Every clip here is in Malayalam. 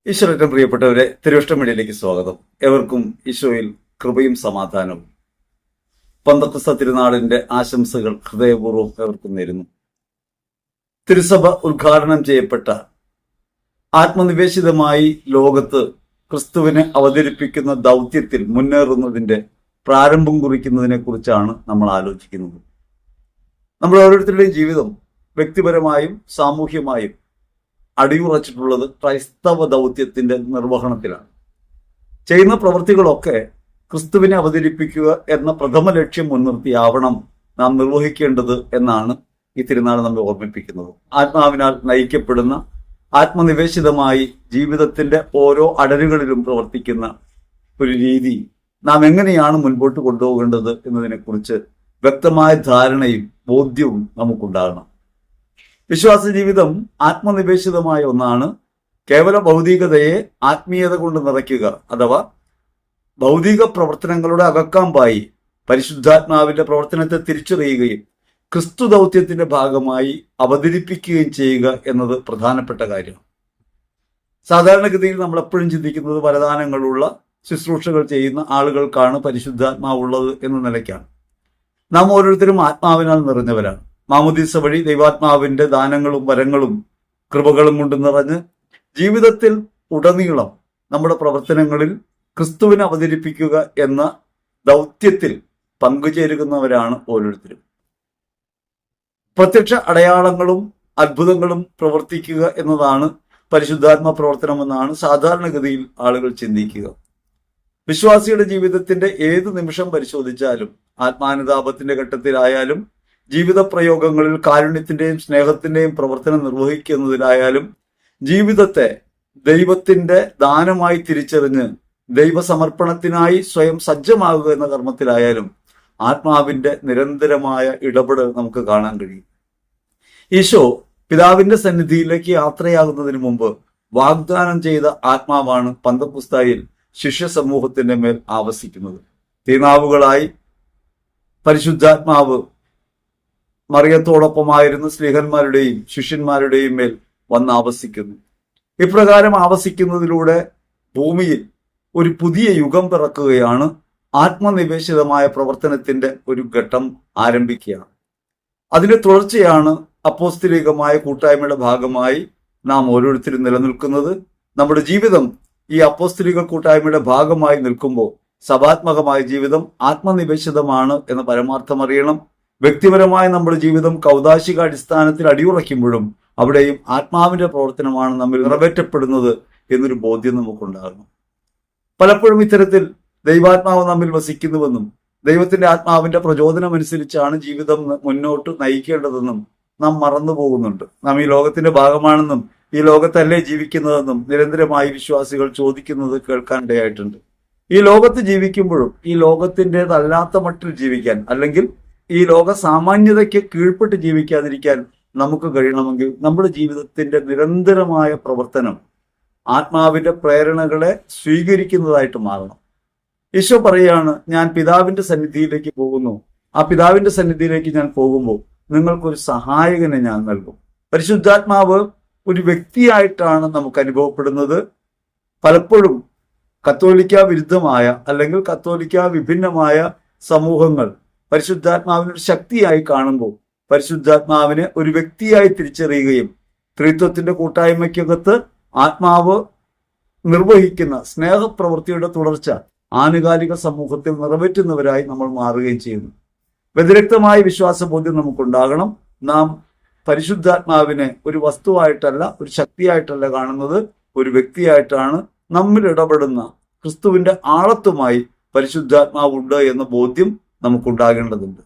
ഈശ്വരന്റെ പ്രിയപ്പെട്ടവരെ, തിരുവഷ്ട മീഡിയയിലേക്ക് സ്വാഗതം. എവർക്കും ഈശോയിൽ കൃപയും സമാധാനവും. പന്തക്കുസ്ത തിരുനാളിന്റെ ആശംസകൾ ഹൃദയപൂർവ്വം എവർക്കും നേരുന്നു. തിരുസഭ ഉദ്ഘാടനം ചെയ്യപ്പെട്ട ആത്മനിവേശിതമായി ലോകത്ത് ക്രിസ്തുവിനെ അവതരിപ്പിക്കുന്ന ദൗത്യത്തിൽ മുന്നേറുന്നതിന്റെ പ്രാരംഭം കുറിക്കുന്നതിനെ കുറിച്ചാണ് നമ്മൾ ആലോചിക്കുന്നത്. നമ്മൾ ഓരോരുത്തരുടെയും ജീവിതം വ്യക്തിപരമായും സാമൂഹ്യമായും അടിയുറച്ചിട്ടുള്ളത് ക്രൈസ്തവ ദൗത്യത്തിന്റെ നിർവഹണത്തിലാണ്. ചെയ്യുന്ന പ്രവൃത്തികളൊക്കെ ക്രിസ്തുവിനെ അവതരിപ്പിക്കുക എന്ന പ്രഥമ ലക്ഷ്യം മുൻനിർത്തിയാവണം നാം നിർവഹിക്കേണ്ടത് എന്നാണ് ഈ തിരുനാൾ നമ്മെ ഓർമ്മിപ്പിക്കുന്നത്. ആത്മാവിനാൽ നയിക്കപ്പെടുന്ന ആത്മനിവേശിതമായി ജീവിതത്തിന്റെ ഓരോ അടരുകളിലും പ്രവർത്തിക്കുന്ന ഒരു രീതി നാം എങ്ങനെയാണ് മുൻപോട്ട് കൊണ്ടുപോകേണ്ടത് എന്നതിനെക്കുറിച്ച് വ്യക്തമായ ധാരണയും ബോധ്യവും നമുക്കുണ്ടാകണം. വിശ്വാസ ജീവിതം ആത്മനിവേശിതമായ ഒന്നാണ്. കേവല ഭൗതികതയെ ആത്മീയത കൊണ്ട് നിറയ്ക്കുക അഥവാ ഭൗതിക പ്രവർത്തനങ്ങളുടെ അകക്കാമ്പായി പരിശുദ്ധാത്മാവിന്റെ പ്രവർത്തനത്തെ തിരിച്ചറിയുകയും ക്രിസ്തു ദൗത്യത്തിന്റെ ഭാഗമായി അവതരിപ്പിക്കുകയും ചെയ്യുക എന്നത് പ്രധാനപ്പെട്ട കാര്യമാണ്. സാധാരണഗതിയിൽ നമ്മൾ എപ്പോഴും ചിന്തിക്കുന്നത് വരദാനങ്ങളുള്ള ശുശ്രൂഷകൾ ചെയ്യുന്ന ആളുകൾക്കാണ് പരിശുദ്ധാത്മാവുള്ളത് എന്ന നിലയ്ക്കാണ്. നാം ഓരോരുത്തരും ആത്മാവിനാൽ നിറഞ്ഞവരാണ്. മാമോദീസ വഴി ദൈവാത്മാവിന്റെ ദാനങ്ങളും വരങ്ങളും കൃപകളും കൊണ്ട് നിറഞ്ഞ് ജീവിതത്തിൽ ഉടനീളം നമ്മുടെ പ്രവർത്തനങ്ങളിൽ ക്രിസ്തുവിനെ അവതരിപ്പിക്കുക എന്ന ദൗത്യത്തിൽ പങ്കുചേരുന്നവരാണ് ഓരോരുത്തരും. പ്രത്യക്ഷ അടയാളങ്ങളും അത്ഭുതങ്ങളും പ്രവർത്തിക്കുക എന്നതാണ് പരിശുദ്ധാത്മ പ്രവർത്തനമെന്നാണ് സാധാരണഗതിയിൽ ആളുകൾ ചിന്തിക്കുക. വിശ്വാസിയുടെ ജീവിതത്തിന്റെ ഏത് നിമിഷം പരിശോധിച്ചാലും ആത്മാനുതാപത്തിന്റെ ഘട്ടത്തിലായാലും ജീവിത പ്രയോഗങ്ങളിൽ കാരുണ്യത്തിന്റെയും സ്നേഹത്തിന്റെയും പ്രവർത്തനം നിർവഹിക്കുന്നതിലായാലും ജീവിതത്തെ ദൈവത്തിന്റെ ദാനമായി തിരിച്ചറിഞ്ഞ് ദൈവസമർപ്പണത്തിനായി സ്വയം സജ്ജമാകുക എന്ന കർമ്മത്തിലായാലും ആത്മാവിന്റെ നിരന്തരമായ ഇടപെടൽ നമുക്ക് കാണാൻ കഴിയും. ഈശോ പിതാവിന്റെ സന്നിധിയിലേക്ക് യാത്രയാകുന്നതിന് മുമ്പ് വാഗ്ദാനം ചെയ്ത ആത്മാവാണ് പന്തക്കുസ്തായിൽ ശിഷ്യ സമൂഹത്തിന്റെ മേൽ ആവസിക്കുന്നത്. തീനാവുകളായി പരിശുദ്ധാത്മാവ് മറിയത്തോടൊപ്പമായിരുന്ന സ്ലീഹന്മാരുടെയും ശിഷ്യന്മാരുടെയും മേൽ വന്ന് ആവസിക്കുന്നു. ഇപ്രകാരം ആവസിക്കുന്നതിലൂടെ ഭൂമിയിൽ ഒരു പുതിയ യുഗം പിറക്കുകയാണ്. ആത്മനിവേശിതമായ പ്രവർത്തനത്തിന്റെ ഒരു ഘട്ടം ആരംഭിക്കുകയാണ്. അതിന്റെ തുടർച്ചയാണ് അപ്പോസ്തലികമായ കൂട്ടായ്മയുടെ ഭാഗമായി നാം ഓരോരുത്തരും നിലനിൽക്കുന്നത്. നമ്മുടെ ജീവിതം ഈ അപ്പോസ്തലിക കൂട്ടായ്മയുടെ ഭാഗമായി നിൽക്കുമ്പോൾ സഭാത്മകമായ ജീവിതം ആത്മനിവേശിതമാണ് എന്ന പരമാർത്ഥം അറിയണം. വ്യക്തിപരമായ നമ്മുടെ ജീവിതം കൗദാശിക അടിസ്ഥാനത്തിൽ അടിയുറയ്ക്കുമ്പോഴും അവിടെയും ആത്മാവിന്റെ പ്രവർത്തനമാണ് നമ്മിൽ നിറവേറ്റപ്പെടുന്നത് എന്നൊരു ബോധ്യം നമുക്കുണ്ടാകണം. പലപ്പോഴും ഇത്തരത്തിൽ ദൈവാത്മാവ് നമ്മിൽ വസിക്കുന്നുവെന്നും ദൈവത്തിന്റെ ആത്മാവിന്റെ പ്രചോദനമനുസരിച്ചാണ് ജീവിതം മുന്നോട്ട് നയിക്കേണ്ടതെന്നും നാം മറന്നു പോകുന്നുണ്ട്. നാം ഈ ലോകത്തിന്റെ ഭാഗമാണെന്നും ഈ ലോകത്തല്ലേ ജീവിക്കുന്നതെന്നും നിരന്തരമായി വിശ്വാസികൾ ചോദിക്കുന്നത് കേൾക്കാനിടയായിട്ടുണ്ട്. ഈ ലോകത്ത് ജീവിക്കുമ്പോഴും ഈ ലോകത്തിൻ്റെതല്ലാത്ത മട്ടിൽ ജീവിക്കാൻ, അല്ലെങ്കിൽ ഈ ലോക സാമാന്യതയ്ക്ക് കീഴ്പ്പെട്ട് ജീവിക്കാതിരിക്കാൻ നമുക്ക് കഴിയണമെങ്കിൽ നമ്മുടെ ജീവിതത്തിന്റെ നിരന്തരമായ പ്രവർത്തനം ആത്മാവിന്റെ പ്രേരണകളെ സ്വീകരിക്കുന്നതായിട്ട് മാറണം. ഈശോ പറയാണ്, ഞാൻ പിതാവിന്റെ സന്നിധിയിലേക്ക് പോകുന്നു. ആ പിതാവിന്റെ സന്നിധിയിലേക്ക് ഞാൻ പോകുമ്പോൾ നിങ്ങൾക്കൊരു സഹായകനെ ഞാൻ നൽകും. പരിശുദ്ധാത്മാവ് ഒരു വ്യക്തിയായിട്ടാണ് നമുക്ക് അനുഭവപ്പെടുന്നത്. പലപ്പോഴും കത്തോലിക്ക വിരുദ്ധമായ അല്ലെങ്കിൽ കത്തോലിക്ക വിഭിന്നമായ സമൂഹങ്ങൾ പരിശുദ്ധാത്മാവിനൊരു ശക്തിയായി കാണുമ്പോൾ പരിശുദ്ധാത്മാവിനെ ഒരു വ്യക്തിയായി തിരിച്ചറിയുകയും ത്രിത്വത്തിന്റെ കൂട്ടായ്മയ്ക്കകത്ത് ആത്മാവ് നിർവഹിക്കുന്ന സ്നേഹപ്രവൃത്തിയുടെ തുടർച്ച ആനുകാലിക സമൂഹത്തിൽ നിറവേറ്റുന്നവരായി നമ്മൾ മാറുകയും ചെയ്യുന്നു. വ്യതിരക്തമായ വിശ്വാസബോധ്യം നമുക്കുണ്ടാകണം. നാം പരിശുദ്ധാത്മാവിനെ ഒരു വസ്തുവായിട്ടല്ല, ഒരു ശക്തിയായിട്ടല്ല കാണുന്നത്, ഒരു വ്യക്തിയായിട്ടാണ്. നമ്മിൽ ഇടപെടുന്ന ക്രിസ്തുവിന്റെ ആളത്വമായി പരിശുദ്ധാത്മാവുണ്ട് എന്ന ബോധ്യം നമുക്കുണ്ടാകേണ്ടതുണ്ട്.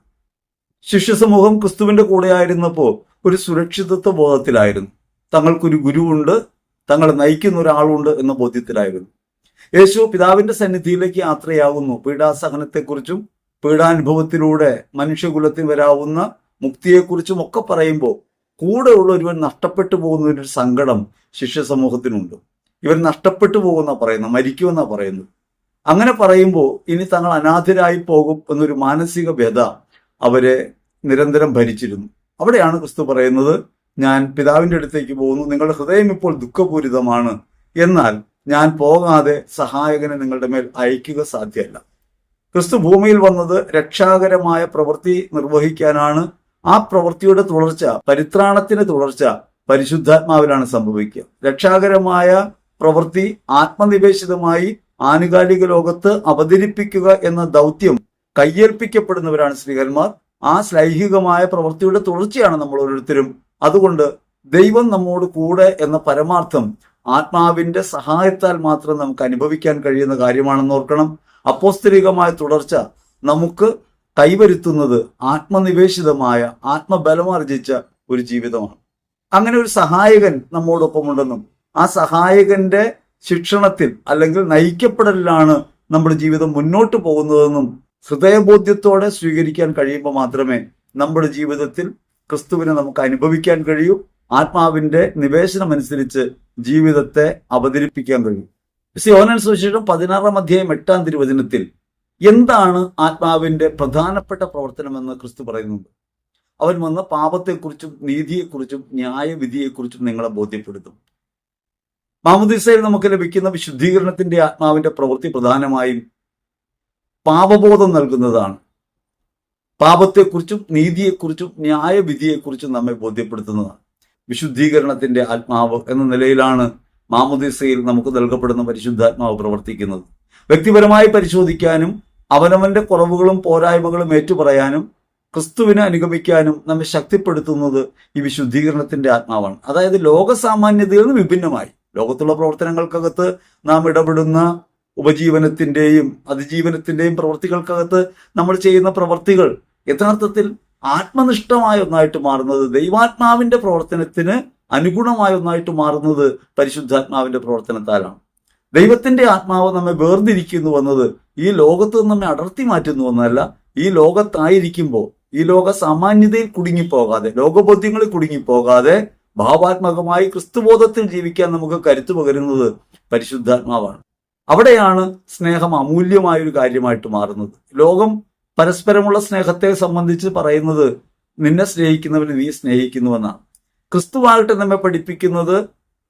ശിഷ്യസമൂഹം ക്രിസ്തുവിന്റെ കൂടെ ആയിരുന്നപ്പോൾ ഒരു സുരക്ഷിതത്വ ബോധത്തിലായിരുന്നു. തങ്ങൾക്കൊരു ഗുരുവുണ്ട്, തങ്ങളെ നയിക്കുന്ന ഒരാളുണ്ട് എന്ന ബോധ്യത്തിലായിരുന്നു. യേശു പിതാവിന്റെ സന്നിധിയിലേക്ക് യാത്രയാകുന്നു. പീഡാസഹനത്തെക്കുറിച്ചും പീഡാനുഭവത്തിലൂടെ മനുഷ്യകുലത്തിന് വരാവുന്ന മുക്തിയെക്കുറിച്ചും ഒക്കെ പറയുമ്പോൾ കൂടെ ഉള്ള ഒരുവൻ നഷ്ടപ്പെട്ടു പോകുന്നതിന്റെ ഒരു സങ്കടം ശിഷ്യ സമൂഹത്തിനുണ്ട്. ഇവൻ നഷ്ടപ്പെട്ടു പോകുന്ന പറയുന്നത്, മരിക്കുമെന്നാ പറയുന്നത്. അങ്ങനെ പറയുമ്പോൾ ഇനി തങ്ങൾ അനാഥരായി പോകും എന്നൊരു മാനസിക വ്യത അവരെ നിരന്തരം ഭരിച്ചിരുന്നു. അവിടെയാണ് ക്രിസ്തു പറയുന്നത്, ഞാൻ പിതാവിന്റെ അടുത്തേക്ക് പോകുന്നു, നിങ്ങളുടെ ഹൃദയം ഇപ്പോൾ ദുഃഖപൂരിതമാണ് എന്നാൽ ഞാൻ പോകാതെ സഹായകനെ നിങ്ങളുടെ മേൽ അയക്കുക സാധ്യമല്ല. ക്രിസ്തു ഭൂമിയിൽ വന്നത് രക്ഷാകരമായ പ്രവൃത്തി നിർവഹിക്കാനാണ്. ആ പ്രവൃത്തിയുടെ തുടർച്ച, പരിത്രാണത്തിന്റെ തുടർച്ച പരിശുദ്ധാത്മാവിലാണ് സംഭവിക്കുക. രക്ഷാകരമായ പ്രവൃത്തി ആത്മനിവേശിതമായി ആനുകാലിക ലോകത്ത് അവതരിപ്പിക്കുക എന്ന ദൗത്യം കയ്യേൽപ്പിക്കപ്പെടുന്നവരാണ് സ്ത്രീഹന്മാർ. ആ ശ്ലൈഹികമായ പ്രവൃത്തിയുടെ തുടർച്ചയാണ് നമ്മൾ ഓരോരുത്തരും. അതുകൊണ്ട് ദൈവം നമ്മോട് കൂടെ എന്ന പരമാർത്ഥം ആത്മാവിന്റെ സഹായത്താൽ മാത്രം നമുക്ക് അനുഭവിക്കാൻ കഴിയുന്ന കാര്യമാണെന്ന് ഓർക്കണം. അപ്പോസ്തലികമായ തുടർച്ച നമുക്ക് കൈവരുത്തുന്നത് ആത്മനിവേശിതമായ, ആത്മബലമാർജിച്ച ഒരു ജീവിതമാണ്. അങ്ങനെ ഒരു സഹായകൻ നമ്മോടൊപ്പമുണ്ടെന്നും ആ സഹായകന്റെ ശിക്ഷണത്തിൽ അല്ലെങ്കിൽ നയിക്കപ്പെടലിലാണ് നമ്മുടെ ജീവിതം മുന്നോട്ട് പോകുന്നതെന്നും ഹൃദയബോധ്യത്തോടെ സ്വീകരിക്കാൻ കഴിയുമ്പോൾ മാത്രമേ നമ്മുടെ ജീവിതത്തിൽ ക്രിസ്തുവിനെ നമുക്ക് അനുഭവിക്കാൻ കഴിയൂ. ആത്മാവിന്റെ നിവേശനമനുസരിച്ച് ജീവിതത്തെ അവതരിപ്പിക്കാൻ കഴിയും. യോഹന്നാൻ സുവിശേഷം 16:8 എന്താണ് ആത്മാവിന്റെ പ്രധാനപ്പെട്ട പ്രവർത്തനമെന്ന് ക്രിസ്തു പറയുന്നുണ്ട്. അവൻ വന്ന് പാപത്തെക്കുറിച്ചും നീതിയെക്കുറിച്ചും ന്യായവിധിയെക്കുറിച്ചും നിങ്ങളെ ബോധ്യപ്പെടുത്തും. മാമോദീസയിൽ നമുക്ക് ലഭിക്കുന്ന വിശുദ്ധീകരണത്തിന്റെ ആത്മാവിന്റെ പ്രവൃത്തി പ്രധാനമായും പാപബോധം നൽകുന്നതാണ്. പാപത്തെക്കുറിച്ചും നീതിയെക്കുറിച്ചും ന്യായവിധിയെക്കുറിച്ചും നമ്മെ ബോധ്യപ്പെടുത്തുന്നതാണ്. വിശുദ്ധീകരണത്തിന്റെ ആത്മാവ് എന്ന നിലയിലാണ് മാമോദീസയിൽ നമുക്ക് നൽകപ്പെടുന്ന പരിശുദ്ധാത്മാവ് പ്രവർത്തിക്കുന്നത്. വ്യക്തിപരമായി പരിശോധിക്കാനും അവനവന്റെ കുറവുകളും പോരായ്മകളും ഏറ്റുപറയാനും ക്രിസ്തുവിനെ അനുഗമിക്കാനും നമ്മെ ശക്തിപ്പെടുത്തുന്നത് ഈ വിശുദ്ധീകരണത്തിന്റെ ആത്മാവാണ്. അതായത് ലോകസാമാന്യതയിൽ നിന്ന് വിഭിന്നമായി ലോകത്തുള്ള പ്രവർത്തനങ്ങൾക്കകത്ത് നാം ഇടപെടുന്ന ഉപജീവനത്തിന്റെയും അതിജീവനത്തിന്റെയും പ്രവൃത്തികൾക്കകത്ത് നമ്മൾ ചെയ്യുന്ന പ്രവൃത്തികൾ യഥാർത്ഥത്തിൽ ആത്മനിഷ്ഠമായ ഒന്നായിട്ട് മാറുന്നത്, ദൈവാത്മാവിന്റെ പ്രവർത്തനത്തിന് അനുഗുണമായ ഒന്നായിട്ട് മാറുന്നത് പരിശുദ്ധാത്മാവിന്റെ പ്രവർത്തനത്താലാണ്. ദൈവത്തിന്റെ ആത്മാവ് നമ്മെ വേർതിരിക്കുന്നു എന്നത് ഈ ലോകത്ത് നിന്ന് നമ്മെ അടർത്തി മാറ്റുന്നു എന്നല്ല. ഈ ലോകത്തായിരിക്കുമ്പോൾ ഈ ലോക സാമാന്യതയിൽ കുടുങ്ങിപ്പോകാതെ, ലോകബോധ്യങ്ങളിൽ കുടുങ്ങിപ്പോകാതെ ഭാവാത്മകമായി ക്രിസ്തുബോധത്തിൽ ജീവിക്കാൻ നമുക്ക് കരുത്തു പകരുന്നത് പരിശുദ്ധാത്മാവാണ്. അവിടെയാണ് സ്നേഹം അമൂല്യമായൊരു കാര്യമായിട്ട് മാറുന്നത്. ലോകം പരസ്പരമുള്ള സ്നേഹത്തെ സംബന്ധിച്ച് പറയുന്നത് നിന്നെ സ്നേഹിക്കുന്നവനെ നീ സ്നേഹിക്കുന്നുവെന്നാണ്. ക്രിസ്തുവാകട്ടെ നമ്മെ പഠിപ്പിക്കുന്നത്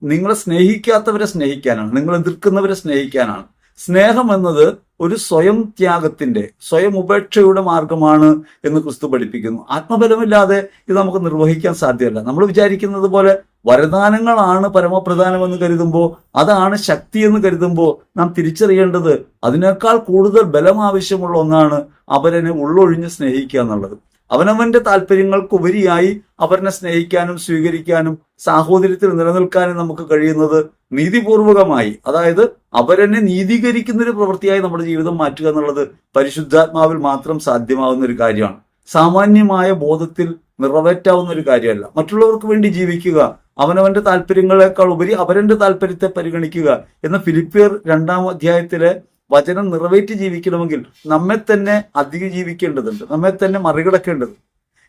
നിങ്ങളെ സ്നേഹിക്കാത്തവരെ സ്നേഹിക്കാനാണ്, നിങ്ങൾ എതിർക്കുന്നവരെ സ്നേഹിക്കാനാണ്. സ്നേഹം എന്നത് ഒരു സ്വയം ത്യാഗത്തിന്റെ, സ്വയം ഉപേക്ഷയുടെ മാർഗമാണ് എന്ന് ക്രിസ്തു പഠിപ്പിക്കുന്നു. ആത്മബലമില്ലാതെ ഇത് നമുക്ക് നിർവഹിക്കാൻ സാധ്യമല്ല. നമ്മൾ വിചാരിക്കുന്നത് പോലെ വരദാനങ്ങളാണ് പരമപ്രധാനമെന്ന് കരുതുമ്പോൾ, അതാണ് ശക്തി എന്ന് കരുതുമ്പോൾ നാം തിരിച്ചറിയേണ്ടത് അതിനേക്കാൾ കൂടുതൽ ബലം ആവശ്യമുള്ള ഒന്നാണ് അവരനെ ഉള്ളൊഴിഞ്ഞ് സ്നേഹിക്കുക എന്നുള്ളത്. അവനവന്റെ താല്പര്യങ്ങൾക്കുപരിയായി അവരനെ സ്നേഹിക്കാനും സ്വീകരിക്കാനും സാഹോദര്യത്തിൽ നിലനിൽക്കാനും നമുക്ക് കഴിയുന്നത് നീതിപൂർവകമായി, അതായത് അവരെന്നെ നീതീകരിക്കുന്ന ഒരു പ്രവൃത്തിയായി നമ്മുടെ ജീവിതം മാറ്റുക എന്നുള്ളത് പരിശുദ്ധാത്മാവിൽ മാത്രം സാധ്യമാവുന്ന ഒരു കാര്യമാണ്. സാമാന്യമായ ബോധത്തിൽ നിറവേറ്റാവുന്ന ഒരു കാര്യമല്ല. മറ്റുള്ളവർക്ക് വേണ്ടി ജീവിക്കുക, അവനവന്റെ താല്പര്യങ്ങളെക്കാൾ ഉപരി അവരന്റെ താല്പര്യത്തെ പരിഗണിക്കുക എന്ന ഫിലിപ്പിയർ 2-ാം വചനം നിറവേറ്റി ജീവിക്കണമെങ്കിൽ നമ്മെ തന്നെ അതിജീവിക്കേണ്ടതുണ്ട്, നമ്മെ തന്നെ മറികടക്കേണ്ടതുണ്ട്.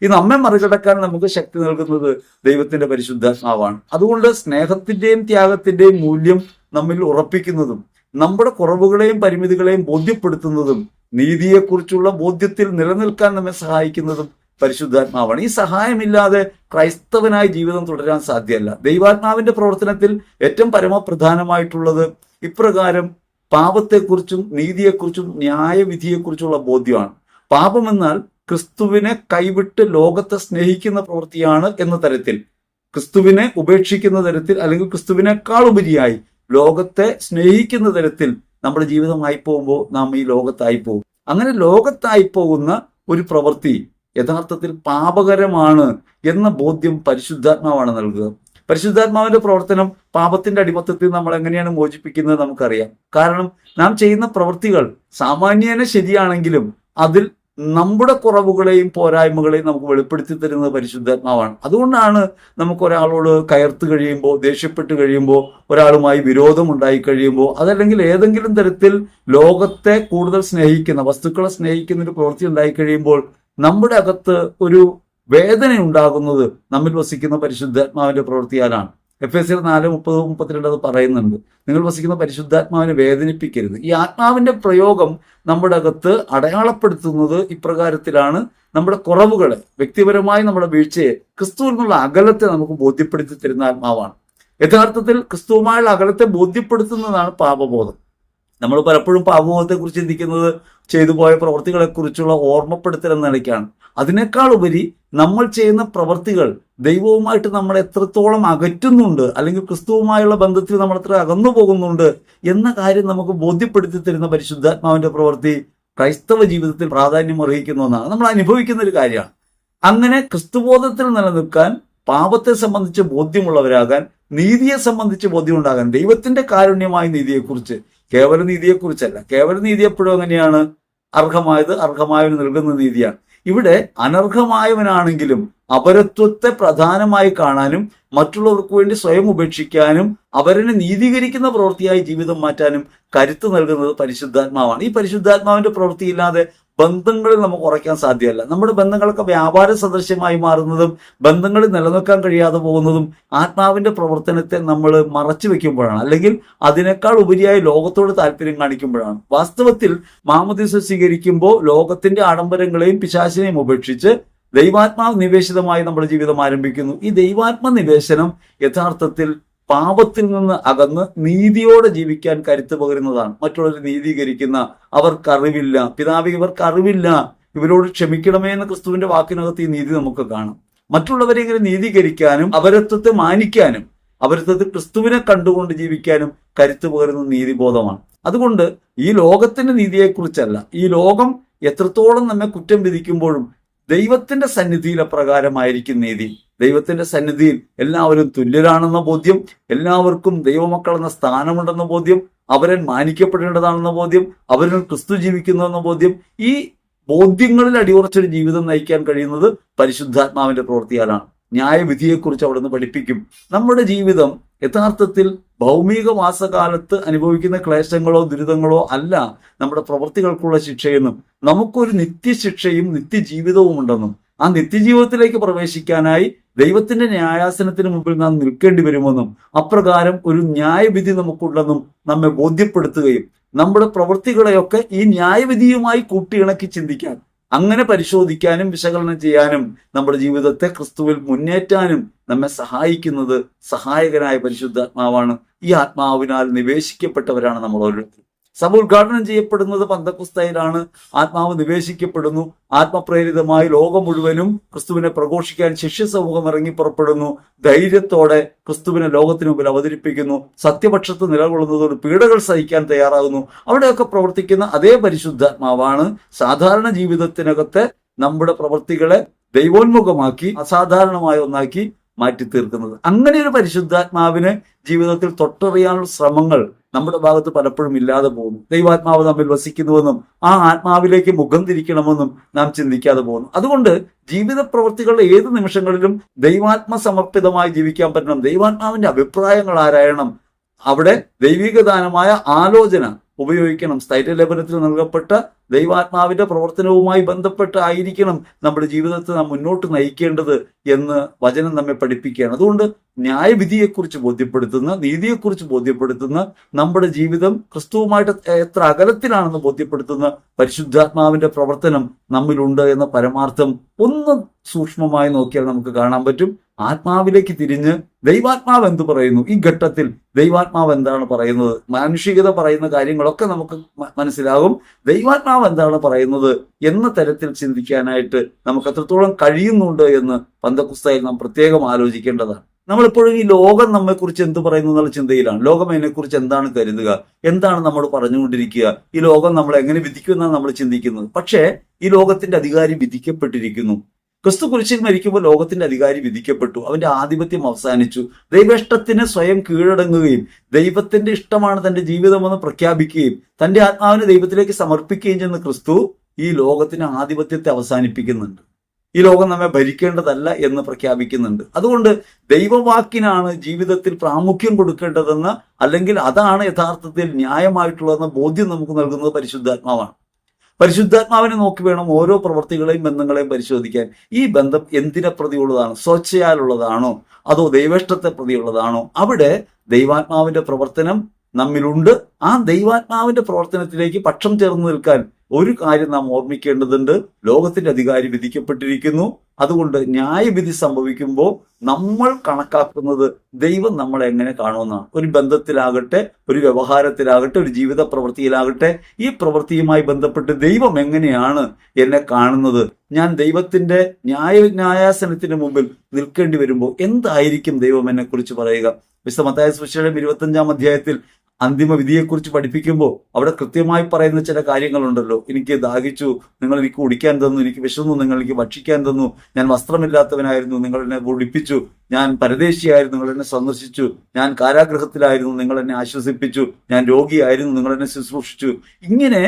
ഈ നമ്മെ മറികടക്കാൻ നമുക്ക് ശക്തി നൽകുന്നത് ദൈവത്തിന്റെ പരിശുദ്ധാത്മാവാണ്. അതുകൊണ്ട് സ്നേഹത്തിന്റെയും ത്യാഗത്തിന്റെയും മൂല്യം നമ്മിൽ ഉറപ്പിക്കുന്നതും നമ്മുടെ കുറവുകളെയും പരിമിതികളെയും ബോധ്യപ്പെടുത്തുന്നതും നീതിയെക്കുറിച്ചുള്ള ബോധ്യത്തിൽ നിലനിൽക്കാൻ നമ്മെ സഹായിക്കുന്നതും പരിശുദ്ധാത്മാവാണ്. ഈ സഹായമില്ലാതെ ക്രൈസ്തവനായി ജീവിതം തുടരാൻ സാധ്യമല്ല. ദൈവാത്മാവിന്റെ പ്രവർത്തനത്തിൽ ഏറ്റവും പരമപ്രധാനമായിട്ടുള്ളത് ഇപ്രകാരം പാപത്തെക്കുറിച്ചും നീതിയെക്കുറിച്ചും ന്യായവിധിയെക്കുറിച്ചുള്ള ബോധ്യമാണ്. പാപമെന്നാൽ ക്രിസ്തുവിനെ കൈവിട്ട് ലോകത്തെ സ്നേഹിക്കുന്ന പ്രവൃത്തിയാണ് എന്ന തരത്തിൽ, ക്രിസ്തുവിനെ ഉപേക്ഷിക്കുന്ന തരത്തിൽ, അല്ലെങ്കിൽ ക്രിസ്തുവിനേക്കാൾ ഉപരിയായി ലോകത്തെ സ്നേഹിക്കുന്ന തരത്തിൽ നമ്മുടെ ജീവിതമായി പോകുമ്പോൾ നാം ഈ ലോകത്തായി പോകും. അങ്ങനെ ലോകത്തായി പോകുന്ന ഒരു പ്രവൃത്തി യഥാർത്ഥത്തിൽ പാപകരമാണ് എന്ന ബോധ്യം പരിശുദ്ധാത്മാവാണ് നൽകുക. പരിശുദ്ധാത്മാവിന്റെ പ്രവർത്തനം പാപത്തിന്റെ അടിമത്തത്തിൽ നമ്മൾ എങ്ങനെയാണ് മോചിപ്പിക്കുന്നത് നമുക്കറിയാം. കാരണം നാം ചെയ്യുന്ന പ്രവൃത്തികൾ സാമാന്യേന ശരിയാണെങ്കിലും അതിൽ നമ്മുടെ കുറവുകളെയും പോരായ്മകളെയും നമുക്ക് വെളിപ്പെടുത്തി തരുന്നത് പരിശുദ്ധാത്മാവാണ്. അതുകൊണ്ടാണ് നമുക്ക് ഒരാളോട് കയർത്ത് കഴിയുമ്പോൾ, ദേഷ്യപ്പെട്ട് കഴിയുമ്പോൾ, ഒരാളുമായി വിരോധം ഉണ്ടായി കഴിയുമ്പോൾ, അതല്ലെങ്കിൽ ഏതെങ്കിലും തരത്തിൽ ലോകത്തെ കൂടുതൽ സ്നേഹിക്കുന്ന, വസ്തുക്കളെ സ്നേഹിക്കുന്ന ഒരു പ്രവൃത്തി ഉണ്ടായി കഴിയുമ്പോൾ നമ്മുടെ അകത്ത് ഒരു വേദന ഉണ്ടാകുന്നത് നമ്മിൽ വസിക്കുന്ന പരിശുദ്ധാത്മാവിന്റെ പ്രവൃത്തിയാലാണ്. എഫേസ്യർ 4:30-32 അത് പറയുന്നുണ്ട്. നിങ്ങൾ വസിക്കുന്ന പരിശുദ്ധാത്മാവിനെ വേദനിപ്പിക്കരുത്. ഈ ആത്മാവിന്റെ പ്രയോഗം നമ്മുടെ അകത്ത് അടയാളപ്പെടുത്തുന്നത് ഇപ്രകാരത്തിലാണ്. നമ്മുടെ കുറവുകളെ, വ്യക്തിപരമായി നമ്മുടെ വീഴ്ചയെ, ക്രിസ്തുവിൽ നിന്നുള്ള അകലത്തെ നമുക്ക് ബോധ്യപ്പെടുത്തി തരുന്ന ആത്മാവാണ്. യഥാർത്ഥത്തിൽ ക്രിസ്തുവുമായുള്ള അകലത്തെ ബോധ്യപ്പെടുത്തുന്നതാണ് പാപബോധം. നമ്മൾ പലപ്പോഴും പാപബോധത്തെക്കുറിച്ച് ചിന്തിക്കുന്നത് ചെയ്തു പോയ പ്രവൃത്തികളെക്കുറിച്ചുള്ള ഓർമ്മപ്പെടുത്തൽ എന്ന നിലയ്ക്കാണ്. അതിനേക്കാൾ ഉപരി നമ്മൾ ചെയ്യുന്ന പ്രവൃത്തികൾ ദൈവവുമായിട്ട് നമ്മൾ എത്രത്തോളം അകറ്റുന്നുണ്ട്, അല്ലെങ്കിൽ ക്രിസ്തുവുമായുള്ള ബന്ധത്തിൽ നമ്മൾ എത്ര അകന്നു പോകുന്നുണ്ട് എന്ന കാര്യം നമുക്ക് ബോധ്യപ്പെടുത്തി തരുന്ന പരിശുദ്ധാത്മാവിന്റെ പ്രവൃത്തി ക്രൈസ്തവ ജീവിതത്തിൽ പ്രാധാന്യം അർഹിക്കുന്ന ഒന്നാണ്. നമ്മൾ അനുഭവിക്കുന്ന ഒരു കാര്യമാണ്. അങ്ങനെ ക്രിസ്തുബോധത്തിൽ നിലനിൽക്കാൻ, പാപത്തെ സംബന്ധിച്ച് ബോധ്യമുള്ളവരാകാൻ, നീതിയെ സംബന്ധിച്ച് ബോധ്യമുണ്ടാകാൻ, ദൈവത്തിന്റെ കാരുണ്യമായ നീതിയെക്കുറിച്ച്, കേവല നീതിയെക്കുറിച്ചല്ല. കേവല നീതി എപ്പോഴും എങ്ങനെയാണ്? അർഹമായത് അർഹമായവന് നൽകുന്ന നീതിയാണ്. ഇവിടെ അനർഹമായവനാണെങ്കിലും അപരത്വത്തെ പ്രധാനമായി കാണാനും മറ്റുള്ളവർക്ക് വേണ്ടി സ്വയം ഉപേക്ഷിക്കാനും അവരെ നീതീകരിക്കുന്ന പ്രവൃത്തിയായി ജീവിതം മാറ്റാനും കരുത്ത് നൽകുന്നത് പരിശുദ്ധാത്മാവാണ്. ഈ പരിശുദ്ധാത്മാവിന്റെ പ്രവൃത്തിയില്ലാതെ ബന്ധങ്ങളിൽ നമുക്ക് ഉറയ്ക്കാൻ സാധ്യമല്ല. നമ്മുടെ ബന്ധങ്ങളൊക്കെ വ്യാപാര സദൃശ്യമായി മാറുന്നതും ബന്ധങ്ങളിൽ നിലനിൽക്കാൻ കഴിയാതെ പോകുന്നതും ആത്മാവിന്റെ പ്രവർത്തനത്തെ നമ്മൾ മറച്ചു വെക്കുമ്പോഴാണ്, അല്ലെങ്കിൽ അതിനേക്കാൾ ഉപരിയായി ലോകത്തോട് താല്പര്യം കാണിക്കുമ്പോഴാണ്. വാസ്തവത്തിൽ മാമോദീസ സ്വീകരിക്കുമ്പോൾ ലോകത്തിന്റെ ആഡംബരങ്ങളെയും പിശാചിനെയും ഉപേക്ഷിച്ച് ദൈവാത്മാവ് നിവേശിതമായി നമ്മുടെ ജീവിതം ആരംഭിക്കുന്നു. ഈ ദൈവാത്മ നിവേശനം യഥാർത്ഥത്തിൽ പാപത്തിൽ നിന്ന് അകന്ന് നീതിയോടെ ജീവിക്കാൻ കരുത്ത് പകരുന്നതാണ്. മറ്റുള്ളവരെ നീതീകരിക്കുന്ന, അവർക്കറിവില്ല, പിതാവേ ഇവർക്ക് അറിവില്ല, ഇവരോട് ക്ഷമിക്കണമേ എന്ന ക്രിസ്തുവിന്റെ വാക്കിനകത്ത് ഈ നീതി നമുക്ക് കാണാം. മറ്റുള്ളവരെ ഇങ്ങനെ നീതീകരിക്കാനും അപരത്വത്തെ മാനിക്കാനും അപരത്വത്തിൽ ക്രിസ്തുവിനെ കണ്ടുകൊണ്ട് ജീവിക്കാനും കരുത്ത് പകരുന്ന നീതിബോധമാണ്. അതുകൊണ്ട് ഈ ലോകത്തിന്റെ നീതിയെക്കുറിച്ചല്ല, ഈ ലോകം എത്രത്തോളം നമ്മെ കുറ്റം വിധിക്കുമ്പോഴും ദൈവത്തിന്റെ സന്നിധിയിൽ അപ്രകാരമായിരിക്കും നീതി. ദൈവത്തിന്റെ സന്നിധിയിൽ എല്ലാവരും തുല്യരാണെന്ന ബോധ്യം, എല്ലാവർക്കും ദൈവമക്കൾ എന്ന സ്ഥാനമുണ്ടെന്ന ബോധ്യം, അവരൻ മാനിക്കപ്പെടേണ്ടതാണെന്ന ബോധ്യം, അവരിൽ ക്രിസ്തു ജീവിക്കുന്നുവെന്ന ബോധ്യം, ഈ ബോധ്യങ്ങളിൽ അടിയുറച്ചൊരു ജീവിതം നയിക്കാൻ കഴിയുന്നത് പരിശുദ്ധാത്മാവിന്റെ പ്രവൃത്തിയാലാണ്. ന്യായവിധിയെക്കുറിച്ച് അവിടുന്ന് പഠിപ്പിക്കും. നമ്മുടെ ജീവിതം യഥാർത്ഥത്തിൽ ഭൗമിക വാസകാലത്ത് അനുഭവിക്കുന്ന ക്ലേശങ്ങളോ ദുരിതങ്ങളോ അല്ല നമ്മുടെ പ്രവൃത്തികൾക്കുള്ള ശിക്ഷയെന്നും നമുക്കൊരു നിത്യശിക്ഷയും നിത്യജീവിതവും ഉണ്ടെന്നും ആ നിത്യജീവിതത്തിലേക്ക് പ്രവേശിക്കാനായി ദൈവത്തിന്റെ ന്യായാസനത്തിന് മുമ്പിൽ നാം നിൽക്കേണ്ടി വരുമെന്നും അപ്രകാരം ഒരു ന്യായവിധി നമുക്കുണ്ടെന്നും നമ്മെ ബോധ്യപ്പെടുത്തുകയും നമ്മുടെ പ്രവൃത്തികളെയൊക്കെ ഈ ന്യായവിധിയുമായി കൂട്ടിയിണക്കി ചിന്തിക്കാൻ, അങ്ങനെ പരിശോധിക്കാനും വിശകലനം ചെയ്യാനും നമ്മുടെ ജീവിതത്തെ ക്രിസ്തുവിൽ മുന്നേറ്റാനും നമ്മെ സഹായിക്കുന്നത് സഹായകനായ പരിശുദ്ധാത്മാവാണ്. ഈ ആത്മാവിനാൽ നിവേശിക്കപ്പെട്ടവരാണ് നമ്മൾ ഓരോരുത്തരും. സഭ ഉദ്ഘാടനം ചെയ്യപ്പെടുന്നത് പന്തക്കുസ്തയിലാണ്. ആത്മാവ് നിവേശിക്കപ്പെടുന്നു. ആത്മപ്രേരിതമായി ലോകം മുഴുവനും ക്രിസ്തുവിനെ പ്രഘോഷിക്കാൻ ശിഷ്യ സമൂഹം ഇറങ്ങി പുറപ്പെടുന്നു. ധൈര്യത്തോടെ ക്രിസ്തുവിനെ ലോകത്തിന് മുമ്പിൽ അവതരിപ്പിക്കുന്നു. സത്യപക്ഷത്ത് നിലകൊള്ളുന്നതോട് പീഡകൾ സഹിക്കാൻ തയ്യാറാകുന്നു. അവിടെയൊക്കെ പ്രവർത്തിക്കുന്ന അതേ പരിശുദ്ധാത്മാവാണ് സാധാരണ ജീവിതത്തിനകത്തെ നമ്മുടെ പ്രവൃത്തികളെ ദൈവോന്മുഖമാക്കി അസാധാരണമായ ഒന്നാക്കി മാറ്റി തീർക്കുന്നത്. അങ്ങനെ ഒരു പരിശുദ്ധാത്മാവിനെ ജീവിതത്തിൽ തൊട്ടറിയാനുള്ള ശ്രമങ്ങൾ നമ്മുടെ ഭാഗത്ത് പലപ്പോഴും ഇല്ലാതെ പോകുന്നു. ദൈവാത്മാവ് നമ്മിൽ വസിക്കുന്നുവെന്നും ആ ആത്മാവിലേക്ക് മുഖം തിരിക്കണമെന്നും നാം ചിന്തിക്കാതെ പോകുന്നു. അതുകൊണ്ട് ജീവിത പ്രവൃത്തികളുടെ ഏത് നിമിഷങ്ങളിലും ദൈവാത്മ സമർപ്പിതമായി ജീവിക്കാൻ പറ്റണം. ദൈവാത്മാവിന്റെ അഭിപ്രായങ്ങൾ ആരായണം. അവിടെ ദൈവികദാനമായ ആലോചന ഉപയോഗിക്കണം. സ്ഥൈര്യലേപനത്തിൽ നൽകപ്പെട്ട ദൈവാത്മാവിന്റെ പ്രവർത്തനവുമായി ബന്ധപ്പെട്ടായിരിക്കണം നമ്മുടെ ജീവിതത്തെ നാം മുന്നോട്ട് നയിക്കേണ്ടത് എന്ന് വചനം നമ്മെ പഠിപ്പിക്കുകയാണ്. അതുകൊണ്ട് ന്യായവിധിയെക്കുറിച്ച് ബോധ്യപ്പെടുത്തുന്ന, നീതിയെക്കുറിച്ച് ബോധ്യപ്പെടുത്തുന്ന, നമ്മുടെ ജീവിതം ക്രിസ്തുവുമായിട്ട് എത്ര അകലത്തിലാണെന്ന് ബോധ്യപ്പെടുത്തുന്ന പരിശുദ്ധാത്മാവിന്റെ പ്രവർത്തനം നമ്മിലുണ്ട് എന്ന പരമാർത്ഥം ഒന്ന് സൂക്ഷ്മമായി നോക്കിയാൽ നമുക്ക് കാണാൻ പറ്റും. ആത്മാവിലേക്ക് തിരിഞ്ഞ് ദൈവാത്മാവ് എന്ത് പറയുന്നു, ഈ ഘട്ടത്തിൽ ദൈവാത്മാവ് എന്താണ് പറയുന്നത്, മാനുഷികത പറയുന്ന കാര്യങ്ങളൊക്കെ നമുക്ക് മനസ്സിലാകും. ദൈവാത്മാവ് എന്താണ് പറയുന്നത് എന്ന തരത്തിൽ ചിന്തിക്കാനായിട്ട് നമുക്ക് എത്രത്തോളം കഴിയുന്നുണ്ട് എന്ന് പന്തക്കുസ്തയിൽ നാം പ്രത്യേകം ആലോചിക്കേണ്ടതാണ്. നമ്മളെപ്പോഴും ഈ ലോകം നമ്മെക്കുറിച്ച് എന്ത് പറയുന്നു എന്നുള്ള ചിന്തയിലാണ്. ലോകം അതിനെക്കുറിച്ച് എന്താണ് കരുതുക, എന്താണ് നമ്മൾ പറഞ്ഞുകൊണ്ടിരിക്കുക, ഈ ലോകം നമ്മളെ എങ്ങനെ വിധിക്കുമെന്നാണ് നമ്മൾ ചിന്തിക്കുന്നത്. പക്ഷേ ഈ ലോകത്തിന്റെ അധികാരി വിധിക്കപ്പെട്ടിരിക്കുന്നു. ക്രിസ്തു കുരിശിൽ മരിക്കുമ്പോൾ ലോകത്തിന്റെ അധികാരി വിധിക്കപ്പെട്ടു. അവന്റെ ആധിപത്യം അവസാനിച്ചു. ദൈവേഷ്ടത്തിന് സ്വയം കീഴടങ്ങുകയും ദൈവത്തിന്റെ ഇഷ്ടമാണ് തന്റെ ജീവിതമെന്ന് പ്രഖ്യാപിക്കുകയും തന്റെ ആത്മാവിനെ ദൈവത്തിലേക്ക് സമർപ്പിക്കുകയും ചെയ്യുന്ന ക്രിസ്തു ഈ ലോകത്തിന് ആധിപത്യത്തെ അവസാനിപ്പിക്കുന്നുണ്ട്. ഈ ലോകം നമ്മെ ഭരിക്കേണ്ടതല്ല എന്ന് പ്രഖ്യാപിക്കുന്നുണ്ട്. അതുകൊണ്ട് ദൈവവാക്കിനാണ് ജീവിതത്തിൽ പ്രാമുഖ്യം കൊടുക്കേണ്ടതെന്ന്, അല്ലെങ്കിൽ അതാണ് യഥാർത്ഥത്തിൽ ന്യായമായിട്ടുള്ളതെന്ന ബോധ്യം നമുക്ക് നൽകുന്നത് പരിശുദ്ധാത്മാവാണ്. പരിശുദ്ധാത്മാവിനെ നോക്കി വേണം ഓരോ പ്രവൃത്തികളെയും ബന്ധങ്ങളെയും പരിശോധിക്കാൻ. ഈ ബന്ധം എന്തിനെ പ്രതിയുള്ളതാണ്? സ്വച്ഛയാലുള്ളതാണോ അതോ ദൈവേഷ്ടത്തെ പ്രതിയുള്ളതാണോ? അവിടെ ദൈവാത്മാവിന്റെ പ്രവർത്തനം നമ്മിലുണ്ട്. ആ ദൈവാത്മാവിന്റെ പ്രവർത്തനത്തിലേക്ക് പക്ഷം ചേർന്ന് നിൽക്കാൻ ഒരു കാര്യം നാം ഓർമ്മിക്കേണ്ടതുണ്ട്. ലോകത്തിന്റെ അധികാരി വിധിക്കപ്പെട്ടിരിക്കുന്നു. അതുകൊണ്ട് ന്യായവിധി സംഭവിക്കുമ്പോൾ നമ്മൾ കണക്കാക്കുന്നത് ദൈവം നമ്മളെ എങ്ങനെ കാണുമെന്നാണ്. ഒരു ബന്ധത്തിലാകട്ടെ, ഒരു വ്യവഹാരത്തിലാകട്ടെ, ഒരു ജീവിത പ്രവൃത്തിയിലാകട്ടെ, ഈ പ്രവൃത്തിയുമായി ബന്ധപ്പെട്ട് ദൈവം എങ്ങനെയാണ് എന്നെ കാണുന്നത്? ഞാൻ ദൈവത്തിന്റെ ന്യായാസനത്തിന് മുമ്പിൽ നിൽക്കേണ്ടി വരുമ്പോൾ എന്തായിരിക്കും ദൈവം എന്നെ കുറിച്ച് പറയുക? വിശുദ്ധ മത്തായി സുവിശേഷം 25-ാം അധ്യായത്തിൽ അന്തിമ വിധിയെക്കുറിച്ച് പഠിപ്പിക്കുമ്പോൾ അവിടെ കൃത്യമായി പറയുന്ന ചില കാര്യങ്ങളുണ്ടല്ലോ. എനിക്ക് ദാഹിച്ചു, നിങ്ങൾ എനിക്ക് കുടിക്കാൻ തന്നു. എനിക്ക് വിശന്നു, നിങ്ങൾ എനിക്ക് ഭക്ഷിക്കാൻ തന്നു. ഞാൻ വസ്ത്രമില്ലാത്തവനായിരുന്നു, നിങ്ങൾ എന്നെ കുടിപ്പിച്ചു. ഞാൻ പരദേശിയായിരുന്നു, നിങ്ങൾ എന്നെ സന്ദർശിച്ചു. ഞാൻ കാരാഗൃഹത്തിലായിരുന്നു, നിങ്ങൾ എന്നെ ആശ്വസിപ്പിച്ചു. ഞാൻ രോഗിയായിരുന്നു, നിങ്ങൾ എന്നെ ശുശ്രൂഷിച്ചു. ഇങ്ങനെ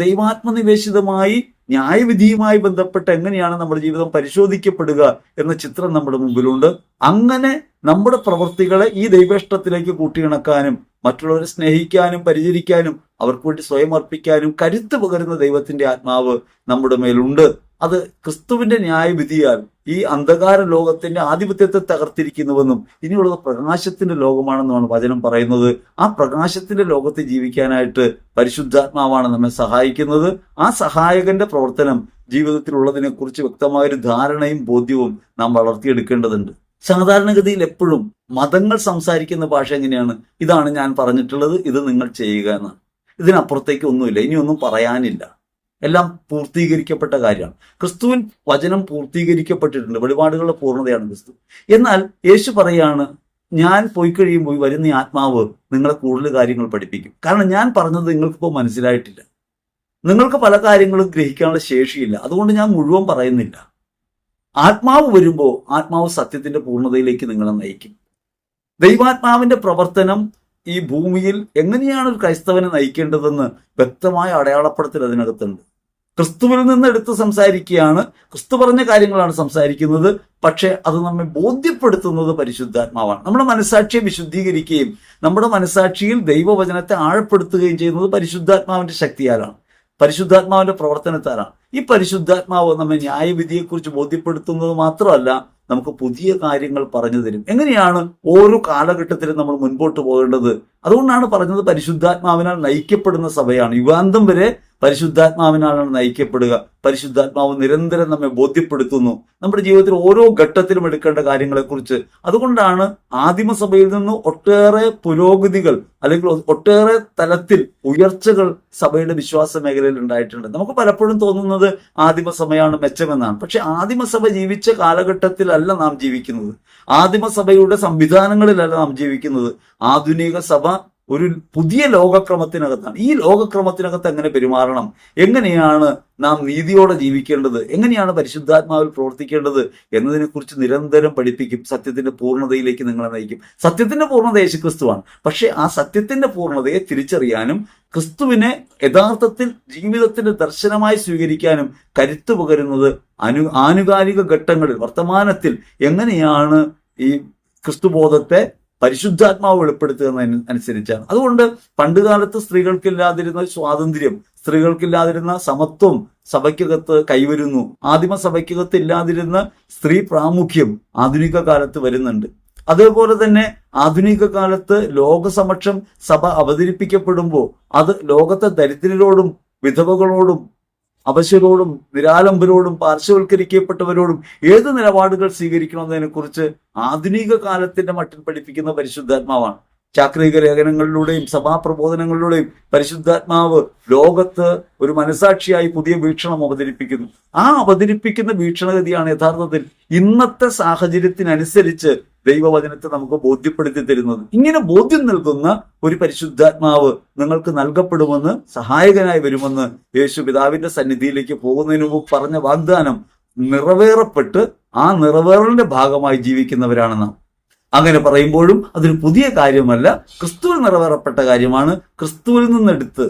ദൈവാത്മനിവേശിതമായി ന്യായവിധിയുമായി ബന്ധപ്പെട്ട് എങ്ങനെയാണ് നമ്മുടെ ജീവിതം പരിശോധിക്കപ്പെടുക എന്ന ചിത്രം നമ്മുടെ മുമ്പിലുണ്ട്. അങ്ങനെ നമ്മുടെ പ്രവൃത്തികളെ ഈ ദൈവേഷ്ടത്തിലേക്ക് കൂട്ടിയിണക്കാനും മറ്റുള്ളവരെ സ്നേഹിക്കാനും പരിചരിക്കാനും അവർക്ക് വേണ്ടി സ്വയം അർപ്പിക്കാനും കരുത്ത് പകരുന്ന ദൈവത്തിന്റെ ആത്മാവ് നമ്മുടെ മേലുണ്ട്. അത് ക്രിസ്തുവിന്റെ ന്യായവിധിയാൽ ഈ അന്ധകാര ലോകത്തിന്റെ ആധിപത്യത്തെ തകർത്തിരിക്കുന്നുവെന്നും ഇനിയുള്ളത് പ്രകാശത്തിന്റെ ലോകമാണെന്നുമാണ് വചനം പറയുന്നത്. ആ പ്രകാശത്തിന്റെ ലോകത്ത് ജീവിക്കാനായിട്ട് പരിശുദ്ധാത്മാവാണ് നമ്മെ സഹായിക്കുന്നത്. ആ സഹായകന്റെ പ്രവർത്തനം ജീവിതത്തിലുള്ളതിനെ കുറിച്ച് വ്യക്തമായൊരു ധാരണയും ബോധ്യവും നാം വളർത്തിയെടുക്കേണ്ടതുണ്ട്. സാധാരണഗതിയിൽ എപ്പോഴും മതങ്ങൾ സംസാരിക്കുന്ന ഭാഷ എങ്ങനെയാണ്? ഇതാണ് ഞാൻ പറഞ്ഞിട്ടുള്ളത്, ഇത് നിങ്ങൾ ചെയ്യുക എന്നാണ്. ഇതിനപ്പുറത്തേക്ക് ഒന്നുമില്ല, ഇനിയൊന്നും പറയാനില്ല. എല്ലാം പൂർത്തീകരിക്കപ്പെട്ട കാര്യമാണ്. ക്രിസ്തുവിൻ വചനം പൂർത്തീകരിക്കപ്പെട്ടിട്ടുണ്ട്. വെളിപാടുകളുടെ പൂർണ്ണതയാണ് ക്രിസ്തു. എന്നാൽ യേശു പറയാണ്, ഞാൻ പോയി കഴിയുമ്പോൾ വരുന്ന ആത്മാവ് നിങ്ങളെ കൂടുതൽ കാര്യങ്ങൾ പഠിപ്പിക്കും. കാരണം ഞാൻ പറഞ്ഞത് നിങ്ങൾക്കിപ്പോൾ മനസ്സിലായിട്ടില്ല, നിങ്ങൾക്ക് പല കാര്യങ്ങളും ഗ്രഹിക്കാനുള്ള ശേഷിയില്ല. അതുകൊണ്ട് ഞാൻ മുഴുവൻ പറയുന്നില്ല. ആത്മാവ് വരുമ്പോൾ ആത്മാവ് സത്യത്തിന്റെ പൂർണ്ണതയിലേക്ക് നിങ്ങളെ നയിക്കും. ദൈവാത്മാവിന്റെ പ്രവർത്തനം ഈ ഭൂമിയിൽ എങ്ങനെയാണ് ഒരു ക്രൈസ്തവനെ നയിക്കേണ്ടതെന്ന് വ്യക്തമായ അടയാളപ്പെടുത്തൽ അതിനകത്തുണ്ട്. ക്രിസ്തുവിൽ നിന്ന് എടുത്ത് സംസാരിക്കുകയാണ്, ക്രിസ്തു പറഞ്ഞ കാര്യങ്ങളാണ് സംസാരിക്കുന്നത്. പക്ഷെ അത് നമ്മെ ബോധ്യപ്പെടുത്തുന്നത് പരിശുദ്ധാത്മാവാണ്. നമ്മുടെ മനസ്സാക്ഷിയെ വിശുദ്ധീകരിക്കുകയും നമ്മുടെ മനസ്സാക്ഷിയിൽ ദൈവവചനത്തെ ആഴപ്പെടുത്തുകയും ചെയ്യുന്നത് പരിശുദ്ധാത്മാവിന്റെ ശക്തിയാലാണ്, പരിശുദ്ധാത്മാവിന്റെ പ്രവർത്തനത്താലാണ്. ഈ പരിശുദ്ധാത്മാവ് നമ്മെ ന്യായവിധിയെക്കുറിച്ച് ബോധ്യപ്പെടുത്തുന്നത് മാത്രമല്ല, നമുക്ക് പുതിയ കാര്യങ്ങൾ പറഞ്ഞു തരും. എങ്ങനെയാണ് ഓരോ കാലഘട്ടത്തിലും നമ്മൾ മുൻപോട്ട് പോകേണ്ടത്? അതുകൊണ്ടാണ് പറഞ്ഞത് പരിശുദ്ധാത്മാവിനാൽ നയിക്കപ്പെടുന്ന സഭയാണ്. യുഗാന്തം വരെ പരിശുദ്ധാത്മാവിനാലാണ് നയിക്കപ്പെടുക. പരിശുദ്ധാത്മാവ് നിരന്തരം നമ്മെ ബോധ്യപ്പെടുത്തുന്നു നമ്മുടെ ജീവിതത്തിൽ ഓരോ ഘട്ടത്തിലും എടുക്കേണ്ട കാര്യങ്ങളെക്കുറിച്ച്. അതുകൊണ്ടാണ് ആദിമസഭയിൽ നിന്ന് ഒട്ടേറെ പുരോഗതികൾ അല്ലെങ്കിൽ ഒട്ടേറെ തലത്തിൽ ഉയർച്ചകൾ സഭയുടെ വിശ്വാസ മേഖലയിൽ ഉണ്ടായിട്ടുണ്ട്. നമുക്ക് പലപ്പോഴും തോന്നുന്നത് ആദിമസഭയാണ് മെച്ചമെന്നാണ്. പക്ഷെ ആദിമസഭ ജീവിച്ച കാലഘട്ടത്തിലല്ല നാം ജീവിക്കുന്നത്, ആദിമസഭയുടെ സംവിധാനങ്ങളിലല്ല നാം ജീവിക്കുന്നത്. ആധുനിക സഭ ഒരു പുതിയ ലോകക്രമത്തിനകത്താണ്. ഈ ലോകക്രമത്തിനകത്ത് എങ്ങനെ പെരുമാറണം, എങ്ങനെയാണ് നാം നീതിയോടെ ജീവിക്കേണ്ടത്, എങ്ങനെയാണ് പരിശുദ്ധാത്മാവിൽ പ്രവർത്തിക്കേണ്ടത് എന്നതിനെക്കുറിച്ച് നിരന്തരം പഠിപ്പിക്കും. സത്യത്തിന്റെ പൂർണ്ണതയിലേക്ക് നിങ്ങളെ നയിക്കും. സത്യത്തിന്റെ പൂർണ്ണത യേശുക്രിസ്തുവാണ്. പക്ഷെ ആ സത്യത്തിന്റെ പൂർണ്ണതയെ തിരിച്ചറിയാനും ക്രിസ്തുവിനെ യഥാർത്ഥത്തിൽ ജീവിതത്തിന്റെ ദർശനമായി സ്വീകരിക്കാനും കരുത്തു പകരുന്നത് ആനുകാലിക ഘട്ടങ്ങളിൽ വർത്തമാനത്തിൽ എങ്ങനെയാണ് ഈ ക്രിസ്തുബോധത്തെ പരിശുദ്ധാത്മാവ് വെളിപ്പെടുത്തുന്നതിനനുസരിച്ചാണ്. അതുകൊണ്ട് പണ്ടുകാലത്ത് സ്ത്രീകൾക്കില്ലാതിരുന്ന സ്വാതന്ത്ര്യം, സ്ത്രീകൾക്കില്ലാതിരുന്ന സമത്വം സഭയ്ക്കകത്ത് കൈവരുന്നു. ആദിമ സഭയ്ക്കകത്ത് ഇല്ലാതിരുന്ന സ്ത്രീ പ്രാമുഖ്യം ആധുനിക കാലത്ത് വരുന്നുണ്ട്. അതേപോലെ തന്നെ ആധുനിക കാലത്ത് ലോകസമക്ഷം സഭ അവതരിപ്പിക്കപ്പെടുമ്പോൾ അത് ലോകത്തെ ദരിദ്രരോടും വിധവകളോടും അവശരോടും നിരാലംബരോടും പാർശ്വവൽക്കരിക്കപ്പെട്ടവരോടും ഏത് നിലപാടുകൾ സ്വീകരിക്കണമെന്നതിനെ കുറിച്ച് ആധുനിക കാലത്തിന്റെ മട്ടിൽ പഠിപ്പിക്കുന്ന പരിശുദ്ധാത്മാവാണ്. ചാക്രിക ലേഖനങ്ങളിലൂടെയും സഭാപ്രബോധനങ്ങളിലൂടെയും പരിശുദ്ധാത്മാവ് ലോകത്ത് ഒരു മനസാക്ഷിയായി പുതിയ വീക്ഷണം അവതരിപ്പിക്കുന്നു. ആ അവതരിപ്പിക്കുന്ന വീക്ഷണഗതിയാണ് യഥാർത്ഥത്തിൽ ഇന്നത്തെ സാഹചര്യത്തിനനുസരിച്ച് ദൈവവചനത്തെ നമുക്ക് ബോധ്യപ്പെടുത്തി തരുന്നത്. ഇങ്ങനെ ബോധ്യം നൽകുന്ന ഒരു പരിശുദ്ധാത്മാവ് നിങ്ങൾക്ക് നൽകപ്പെടുമെന്ന്, സഹായകനായി വരുമെന്ന് യേശു പിതാവിന്റെ സന്നിധിയിലേക്ക് പോകുന്നതിന് മുമ്പ് പറഞ്ഞ വാഗ്ദാനം നിറവേറപ്പെട്ട് ആ നിറവേറലിന്റെ ഭാഗമായി ജീവിക്കുന്നവരാണ് നാം. അങ്ങനെ പറയുമ്പോഴും അതൊരു പുതിയ കാര്യമല്ല, ക്രിസ്തുവിൽ നിറവേറപ്പെട്ട കാര്യമാണ്. ക്രിസ്തുവിൽ നിന്നെടുത്ത്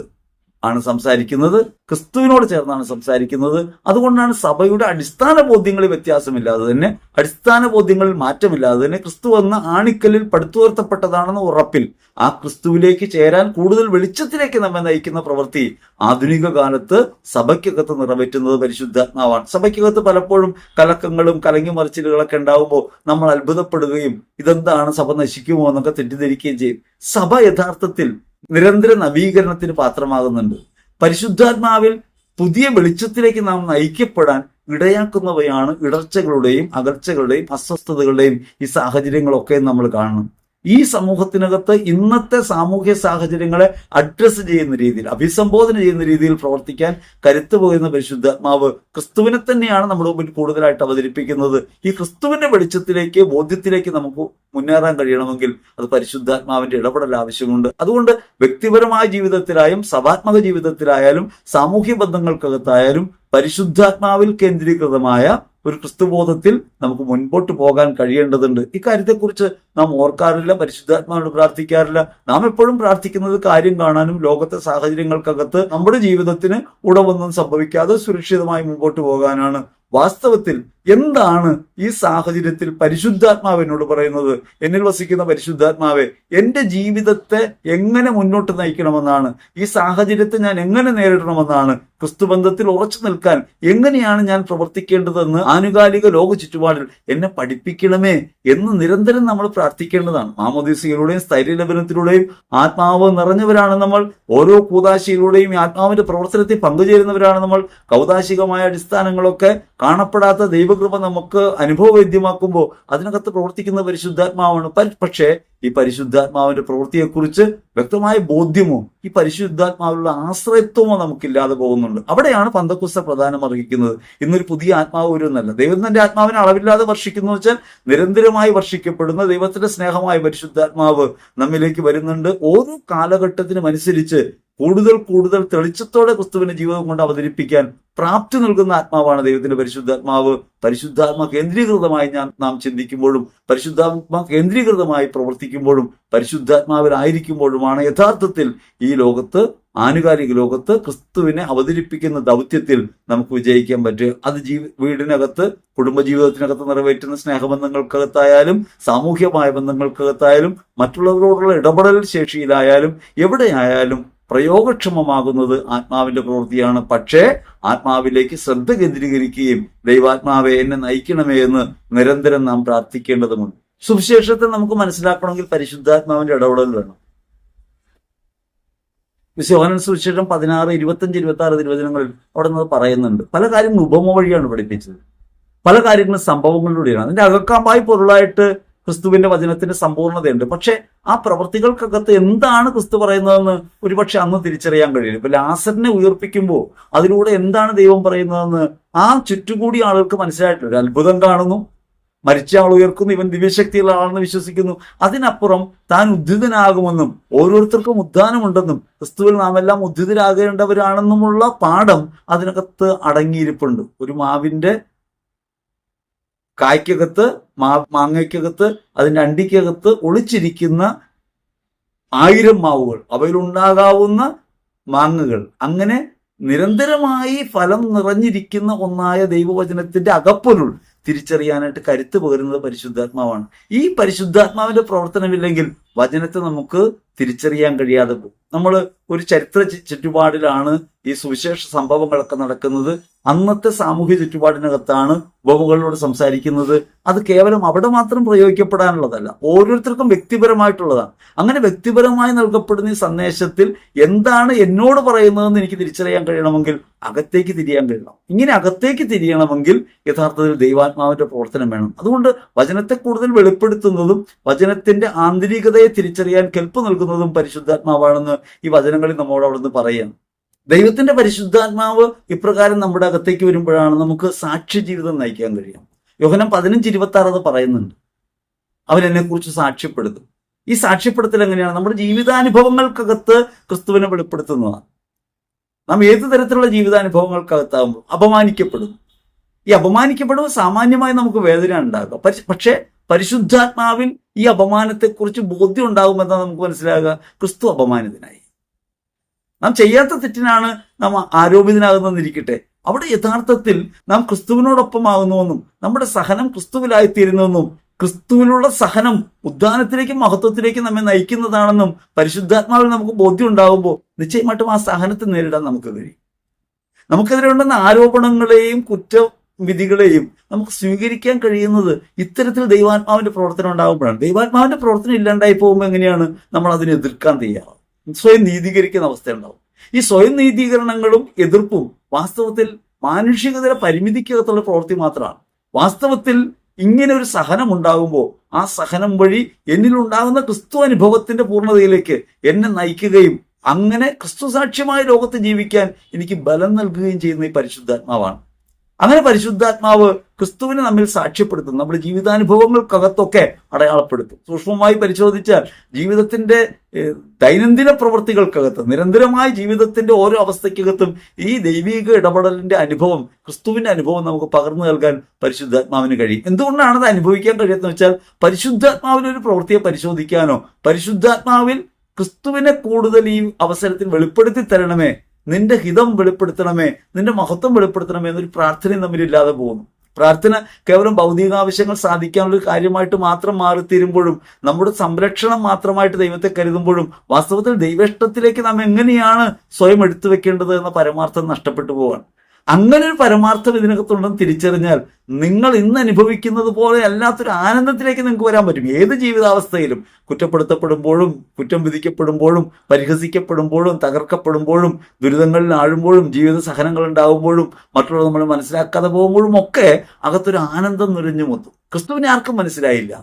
ആണ് സംസാരിക്കുന്നത്, ക്രിസ്തുവിനോട് ചേർന്നാണ് സംസാരിക്കുന്നത്. അതുകൊണ്ടാണ് സഭയുടെ അടിസ്ഥാന ബോധ്യങ്ങളിൽ വ്യത്യാസമില്ലാതെ തന്നെ, അടിസ്ഥാന ബോധ്യങ്ങളിൽ മാറ്റമില്ലാതെ തന്നെ ക്രിസ്തു എന്ന ആണിക്കല്ലിൽ പടുത്തുയർത്തപ്പെട്ടതാണെന്ന ഉറപ്പിൽ ആ ക്രിസ്തുവിലേക്ക് ചേരാൻ കൂടുതൽ വെളിച്ചത്തിലേക്ക് നമ്മെ നയിക്കുന്ന പ്രവൃത്തി ആധുനിക കാലത്ത് സഭയ്ക്കകത്ത് നിറവേറ്റുന്നത് പരിശുദ്ധാത്മാവാണ്. സഭയ്ക്കകത്ത് പലപ്പോഴും കലക്കങ്ങളും കലങ്ങി മറിച്ചിലുകളൊക്കെ ഉണ്ടാവുമ്പോൾ നമ്മൾ അത്ഭുതപ്പെടുകയും ഇതെന്താണ് സഭ നശിക്കുമോ എന്നൊക്കെ തെറ്റിദ്ധരിക്കുകയും ചെയ്യും. സഭ യഥാർത്ഥത്തിൽ നിരന്തര നവീകരണത്തിന് പാത്രമാകുന്നുണ്ട്. പരിശുദ്ധാത്മാവിൽ പുതിയ വെളിച്ചത്തിലേക്ക് നാം നയിക്കപ്പെടാൻ ഇടയാക്കുന്നവയാണ് ഇടർച്ചകളുടെയും അകൽച്ചകളുടെയും അസ്വസ്ഥതകളുടെയും ഈ സാഹചര്യങ്ങളൊക്കെ നമ്മൾ കാണണം. ഈ സമൂഹത്തിനകത്ത് ഇന്നത്തെ സാമൂഹ്യ സാഹചര്യങ്ങളെ അഡ്രസ്സ് ചെയ്യുന്ന രീതിയിൽ, അഭിസംബോധന ചെയ്യുന്ന രീതിയിൽ പ്രവർത്തിക്കാൻ കരുത്തു പോകുന്ന പരിശുദ്ധാത്മാവ് ക്രിസ്തുവിനെ തന്നെയാണ് നമ്മുടെ മുമ്പിൽ കൂടുതലായിട്ട് അവതരിപ്പിക്കുന്നത്. ഈ ക്രിസ്തുവിന്റെ വെളിച്ചത്തിലേക്ക്, ബോധ്യത്തിലേക്ക് നമുക്ക് മുന്നേറാൻ കഴിയണമെങ്കിൽ അത് പരിശുദ്ധാത്മാവിന്റെ ഇടപെടൽ ആവശ്യമുണ്ട്. അതുകൊണ്ട് വ്യക്തിപരമായ ജീവിതത്തിലായാലും സഭാത്മക ജീവിതത്തിലായാലും സാമൂഹ്യ ബന്ധങ്ങൾക്കകത്തായാലും പരിശുദ്ധാത്മാവിൽ കേന്ദ്രീകൃതമായ ഒരു ക്രിസ്തുബോധത്തിൽ നമുക്ക് മുൻപോട്ട് പോകാൻ കഴിയേണ്ടതുണ്ട്. ഇക്കാര്യത്തെക്കുറിച്ച് നാം ഓർക്കാറില്ല, പരിശുദ്ധാത്മാവിനോട് പ്രാർത്ഥിക്കാറില്ല. നാം എപ്പോഴും പ്രാർത്ഥിക്കുന്നത് കാര്യം കാണാനും ലോകത്തെ സാഹചര്യങ്ങൾക്കകത്ത് നമ്മുടെ ജീവിതത്തിന് ഉടവൊന്നും സംഭവിക്കാതെ സുരക്ഷിതമായി മുമ്പോട്ട് പോകാനാണ്. വാസ്തവത്തിൽ എന്താണ് ഈ സാഹചര്യത്തിൽ പരിശുദ്ധാത്മാവ് എന്നോട് പറയുന്നത്? എന്നിൽ വസിക്കുന്ന പരിശുദ്ധാത്മാവെ, എന്റെ ജീവിതത്തെ എങ്ങനെ മുന്നോട്ട് നയിക്കണമെന്നാണ്, ഈ സാഹചര്യത്തെ ഞാൻ എങ്ങനെ നേരിടണമെന്നാണ്, ക്രിസ്തുബന്ധത്തിൽ ഉറച്ചു നിൽക്കാൻ എങ്ങനെയാണ് ഞാൻ പ്രവർത്തിക്കേണ്ടതെന്ന് ആനുകാലിക ലോക ചുറ്റുപാടിൽ എന്നെ പഠിപ്പിക്കണമേ എന്ന് നിരന്തരം നമ്മൾ പ്രാർത്ഥിക്കേണ്ടതാണ്. മാമോദീസയിലൂടെയും സ്ഥൈര്യലഭനത്തിലൂടെയും ആത്മാവ് നിറഞ്ഞവരാണ് നമ്മൾ. ഓരോ കൂദാശയിലൂടെയും ഈ ആത്മാവിന്റെ പ്രവർത്തനത്തിൽ പങ്കുചേരുന്നവരാണ് നമ്മൾ. കൗദാശികമായ അടിസ്ഥാനങ്ങളൊക്കെ കാണപ്പെടാത്ത ദൈവകൃപ നമുക്ക് അനുഭവവേദ്യമാക്കുമ്പോൾ അതിനകത്ത് പ്രവർത്തിക്കുന്ന പരിശുദ്ധാത്മാവാണ്. പക്ഷേ ഈ പരിശുദ്ധാത്മാവിന്റെ പ്രവൃത്തിയെക്കുറിച്ച് വ്യക്തമായ ബോധ്യമോ ഈ പരിശുദ്ധാത്മാവിലുള്ള ആശ്രയത്വമോ നമുക്കില്ലാതെ പോകുന്നുണ്ട്. അവിടെയാണ് പന്തക്കുസ്ത പ്രധാനം അർഹിക്കുന്നത്. ഇന്നൊരു പുതിയ ആത്മാവ് വരുന്നല്ല, ദൈവം തന്റെ ആത്മാവിനെ അളവില്ലാതെ വർഷിക്കുന്നു വെച്ചാൽ നിരന്തരമായി വർഷിക്കപ്പെടുന്ന ദൈവത്തിന്റെ സ്നേഹമായ പരിശുദ്ധാത്മാവ് നമ്മിലേക്ക് വരുന്നുണ്ട്. ഓരോ കാലഘട്ടത്തിനും അനുസരിച്ച് കൂടുതൽ കൂടുതൽ തെളിച്ചത്തോടെ ക്രിസ്തുവിന്റെ ജീവിതം കൊണ്ട് അവതരിപ്പിക്കാൻ പ്രാപ്തി നൽകുന്ന ആത്മാവാണ് ദൈവത്തിന്റെ പരിശുദ്ധാത്മാവ്. പരിശുദ്ധാത്മ കേന്ദ്രീകൃതമായി നാം ചിന്തിക്കുമ്പോഴും പരിശുദ്ധാത്മ കേന്ദ്രീകൃതമായി പ്രവർത്തിക്കുമ്പോഴും പരിശുദ്ധാത്മാവിലായിരിക്കുമ്പോഴുമാണ് യഥാർത്ഥത്തിൽ ഈ ലോകത്ത്, ആനുകാലിക ലോകത്ത് ക്രിസ്തുവിനെ അവതരിപ്പിക്കുന്ന ദൗത്യത്തിൽ നമുക്ക് വിജയിക്കാൻ പറ്റുക. അത് വീടിനകത്ത്, കുടുംബജീവിതത്തിനകത്ത് നിറവേറ്റുന്ന സ്നേഹബന്ധങ്ങൾക്കകത്തായാലും സാമൂഹ്യമായ ബന്ധങ്ങൾക്കകത്തായാലും മറ്റുള്ളവരോടുള്ള ഇടപെടൽ ശേഷിയിലായാലും എവിടെയായാലും പ്രയോഗക്ഷമമാകുന്നത് ആത്മാവിന്റെ പ്രവൃത്തിയാണ്. പക്ഷേ ആത്മാവിലേക്ക് ശ്രദ്ധ കേന്ദ്രീകരിക്കുകയും ദൈവാത്മാവെ എന്നെ നയിക്കണമേ എന്ന് നിരന്തരം നാം പ്രാർത്ഥിക്കേണ്ടതുണ്ട്. സുവിശേഷത്തെ നമുക്ക് മനസ്സിലാക്കണമെങ്കിൽ പരിശുദ്ധാത്മാവിന്റെ ഇടപെടൽ വേണം. യോഹന്നാൻ സുവിശേഷം 16, 25, 26 തിരുവചനങ്ങളിൽ അവിടെ നിന്ന് പറയുന്നുണ്ട്. പല കാര്യങ്ങളും ഉപമ വഴിയാണ് പഠിപ്പിച്ചത്, പല കാര്യങ്ങളും സംഭവങ്ങളിലൂടെയാണ്. അതിന്റെ അകക്കാമ്പായി പൊരുളായിട്ട് ക്രിസ്തുവിന്റെ വചനത്തിന്റെ സമ്പൂർണ്ണതയുണ്ട്. പക്ഷെ ആ പ്രവൃത്തികൾക്കകത്ത് എന്താണ് ക്രിസ്തു പറയുന്നതെന്ന് ഒരുപക്ഷെ അന്ന് തിരിച്ചറിയാൻ കഴിയില്ല. ഇപ്പൊ ലാസറിനെ ഉയർപ്പിക്കുമ്പോൾ അതിലൂടെ എന്താണ് ദൈവം പറയുന്നതെന്ന് ആ ചുറ്റുകൂടി ആളുകൾക്ക് മനസ്സിലായിട്ടില്ല. ഒരു അത്ഭുതം കാണുന്നു, മരിച്ച ആൾ ഉയർക്കുന്നു, ഇവൻ ദിവ്യശക്തിയുള്ള ആളെന്ന് വിശ്വസിക്കുന്നു. അതിനപ്പുറം താൻ ഉദ്ധിതനാകുമെന്നും ഓരോരുത്തർക്കും ഉദ്ധാനമുണ്ടെന്നും ക്രിസ്തുവിൽ നാം എല്ലാം ഉദ്ധിതരാകേണ്ടവരാണെന്നുമുള്ള പാഠം അതിനകത്ത് അടങ്ങിയിരിപ്പുണ്ട്. ഒരു മാവിന്റെ കായ്ക്കകത്ത്, മാങ്ങയ്ക്കകത്ത്, അതിന്റെ അണ്ടിക്കകത്ത് ഒളിച്ചിരിക്കുന്ന 1000 മാവുകൾ, അവയിലുണ്ടാകാവുന്ന മാങ്ങകൾ, അങ്ങനെ നിരന്തരമായി ഫലം നിറഞ്ഞിരിക്കുന്ന ഒന്നായ ദൈവവചനത്തിന്റെ അകപ്പൊരുൾ തിരിച്ചറിയാനായിട്ട് കരുത്ത് പകരുന്നത് പരിശുദ്ധാത്മാവാണ്. ഈ പരിശുദ്ധാത്മാവിന്റെ പ്രവർത്തനമില്ലെങ്കിൽ വചനത്തെ നമുക്ക് തിരിച്ചറിയാൻ കഴിയാതെ പോകും. നമ്മൾ ഒരു ചരിത്ര ചുറ്റുപാടിലാണ് ഈ സുവിശേഷ സംഭവങ്ങളൊക്കെ നടക്കുന്നത്. അന്നത്തെ സാമൂഹ്യ ചുറ്റുപാടിനകത്താണ് ഉപമകളിലൂടെ സംസാരിക്കുന്നത്. അത് കേവലം അവിടെ മാത്രം പ്രയോഗിക്കപ്പെടാനുള്ളതല്ല, ഓരോരുത്തർക്കും വ്യക്തിപരമായിട്ടുള്ളതാണ്. അങ്ങനെ വ്യക്തിപരമായി നൽകപ്പെടുന്ന ഈ സന്ദേശത്തിൽ എന്താണ് എന്നോട് പറയുന്നതെന്ന് എനിക്ക് തിരിച്ചറിയാൻ കഴിയണമെങ്കിൽ അകത്തേക്ക് തിരിയാൻ കഴിയണം. ഇങ്ങനെ അകത്തേക്ക് തിരിയണമെങ്കിൽ യഥാർത്ഥത്തിൽ ദൈവാത്മാവിന്റെ പ്രവർത്തനം വേണം. അതുകൊണ്ട് വചനത്തെ കൂടുതൽ വെളിപ്പെടുത്തുന്നതും വചനത്തിന്റെ ആന്തരികതയെ തിരിച്ചറിയാൻ കെൽപ്പ് നൽകുന്നതും പരിശുദ്ധാത്മാവാണെന്ന് ഈ വചനങ്ങളിൽ നമ്മോട് അവിടെ നിന്ന് പറയാം. ദൈവത്തിന്റെ പരിശുദ്ധാത്മാവ് ഇപ്രകാരം നമ്മുടെ അകത്തേക്ക് വരുമ്പോഴാണ് നമുക്ക് സാക്ഷ്യ ജീവിതം നയിക്കാൻ കഴിയാം. യോഹന്നാൻ 15:26 അത് പറയുന്നുണ്ട്. അവൻ എന്നെക്കുറിച്ച് സാക്ഷ്യപ്പെടുത്തും. ഈ സാക്ഷ്യപ്പെടുത്തൽ എങ്ങനെയാണ്? നമ്മുടെ ജീവിതാനുഭവങ്ങൾക്കകത്ത് ക്രിസ്തുവിനെ വെളിപ്പെടുത്തുന്നതാണ്. നാം ഏത് തരത്തിലുള്ള ജീവിതാനുഭവങ്ങൾക്കകത്താകുമ്പോൾ അപമാനിക്കപ്പെടുന്നു. ഈ അപമാനിക്കപ്പെടുമ്പോൾ സാമാന്യമായി നമുക്ക് വേദന ഉണ്ടാകുക. പക്ഷേ പരിശുദ്ധാത്മാവിൽ ഈ അപമാനത്തെക്കുറിച്ച് ബോധ്യം ഉണ്ടാകുമെന്നാണ് നമുക്ക് മനസ്സിലാകുക. ക്രിസ്തു അപമാനിതനായി. നാം ചെയ്യാത്ത തെറ്റിനാണ് നാം ആരോപിതനാകുന്നതെന്നിരിക്കട്ടെ, അവിടെ യഥാർത്ഥത്തിൽ നാം ക്രിസ്തുവിനോടൊപ്പമാകുന്നുവെന്നും നമ്മുടെ സഹനം ക്രിസ്തുവിലായിത്തീരുന്നുവെന്നും ക്രിസ്തുവിലുള്ള സഹനം ഉദ്ധാനത്തിലേക്കും മഹത്വത്തിലേക്കും നമ്മെ നയിക്കുന്നതാണെന്നും പരിശുദ്ധാത്മാവിൽ നമുക്ക് ബോധ്യം ഉണ്ടാകുമ്പോൾ നിശ്ചയമായിട്ടും ആ സഹനത്തെ നേരിടാൻ നമുക്ക് കഴിയും. നമുക്കെതിരെ ഉണ്ടെന്ന ആരോപണങ്ങളെയും കുറ്റവിധികളെയും നമുക്ക് സ്വീകരിക്കാൻ കഴിയുന്നത് ഇത്തരത്തിൽ ദൈവാത്മാവിന്റെ പ്രവർത്തനം ഉണ്ടാകുമ്പോഴാണ്. ദൈവാത്മാവിന്റെ പ്രവർത്തനം ഇല്ലാണ്ടായി പോകുമ്പോൾ എങ്ങനെയാണ് നമ്മൾ അതിനെ എതിർക്കാൻ തയ്യാറാവും? സ്വയം നീതീകരിക്കുന്ന അവസ്ഥയുണ്ടാവും. ഈ സ്വയം നീതീകരണങ്ങളും എതിർപ്പും വാസ്തവത്തിൽ മാനുഷികതയുടെ പരിമിതിക്കകത്തുള്ള പ്രവൃത്തി മാത്രമാണ്. വാസ്തവത്തിൽ ഇങ്ങനെ ഒരു സഹനം ഉണ്ടാകുമ്പോൾ ആ സഹനം വഴി എന്നിലുണ്ടാകുന്ന ക്രിസ്തു അനുഭവത്തിന്റെ പൂർണ്ണതയിലേക്ക് എന്നെ നയിക്കുകയും അങ്ങനെ ക്രിസ്തു സാക്ഷ്യമായ ലോകത്ത് ജീവിക്കാൻ എനിക്ക് ബലം നൽകുകയും ചെയ്യുന്ന ഈ പരിശുദ്ധാത്മാവാണ്. അങ്ങനെ പരിശുദ്ധാത്മാവ് ക്രിസ്തുവിനെ നമ്മിൽ സാക്ഷ്യപ്പെടുത്തും, നമ്മുടെ ജീവിതാനുഭവങ്ങൾക്കകത്തൊക്കെ അടയാളപ്പെടുത്തും. സൂക്ഷ്മമായി പരിശോധിച്ചാൽ ജീവിതത്തിന്റെ ദൈനംദിന പ്രവൃത്തികൾക്കകത്ത്, നിരന്തരമായ ജീവിതത്തിന്റെ ഓരോ അവസ്ഥയ്ക്കകത്തും ഈ ദൈവിക ഇടപെടലിന്റെ അനുഭവം, ക്രിസ്തുവിന്റെ അനുഭവം നമുക്ക് പകർന്നു നൽകാൻ പരിശുദ്ധാത്മാവിന് കഴിയും. എന്തുകൊണ്ടാണ് അത് അനുഭവിക്കാൻ കഴിയുന്നത് വെച്ചാൽ പരിശുദ്ധാത്മാവിനൊരു പ്രവൃത്തിയെ പരിശോധിക്കാനോ പരിശുദ്ധാത്മാവിൽ ക്രിസ്തുവിനെ കൂടുതൽ ഈ അവസരത്തിൽ വെളിപ്പെടുത്തി തരണമേ, നിന്റെ ഹിതം വെളിപ്പെടുത്തണമേ, നിന്റെ മഹത്വം വെളിപ്പെടുത്തണമേ എന്നൊരു പ്രാർത്ഥനയും തമ്മിലില്ലാതെ പോകുന്നു. പ്രാർത്ഥന കേവലം ഭൗതികാവശ്യങ്ങൾ സാധിക്കാനുള്ള ഒരു കാര്യമായിട്ട് മാത്രം മാറിത്തീരുമ്പോഴും, നമ്മുടെ സംരക്ഷണം മാത്രമായിട്ട് ദൈവത്തെ കരുതുമ്പോഴും വാസ്തവത്തിൽ ദൈവേഷ്ടത്തിലേക്ക് നാം എങ്ങനെയാണ് സ്വയം എടുത്തു വെക്കേണ്ടത് എന്ന പരമാർത്ഥം നഷ്ടപ്പെട്ടു പോവാണ്. അങ്ങനെ ഒരു പരമാർത്ഥം ഇതിനകത്തുണ്ടെന്ന് തിരിച്ചറിഞ്ഞാൽ നിങ്ങൾ ഇന്ന് അനുഭവിക്കുന്നത് പോലെ അല്ലാത്തൊരു ആനന്ദത്തിലേക്ക് നിങ്ങൾക്ക് വരാൻ പറ്റും. ഏത് ജീവിതാവസ്ഥയിലും കുറ്റപ്പെടുത്തപ്പെടുമ്പോഴും, കുറ്റം വിധിക്കപ്പെടുമ്പോഴും, പരിഹസിക്കപ്പെടുമ്പോഴും, തകർക്കപ്പെടുമ്പോഴും, ദുരിതങ്ങളിൽ ആഴുമ്പോഴും, ജീവിത സഹനങ്ങൾ ഉണ്ടാകുമ്പോഴും, മറ്റുള്ളവർ നമ്മൾ മനസ്സിലാക്കാതെ പോകുമ്പോഴും ഒക്കെ അകത്തൊരു ആനന്ദം നിറഞ്ഞു മുത്തും. ക്രിസ്തുവിനെ ആർക്കും മനസ്സിലായില്ല,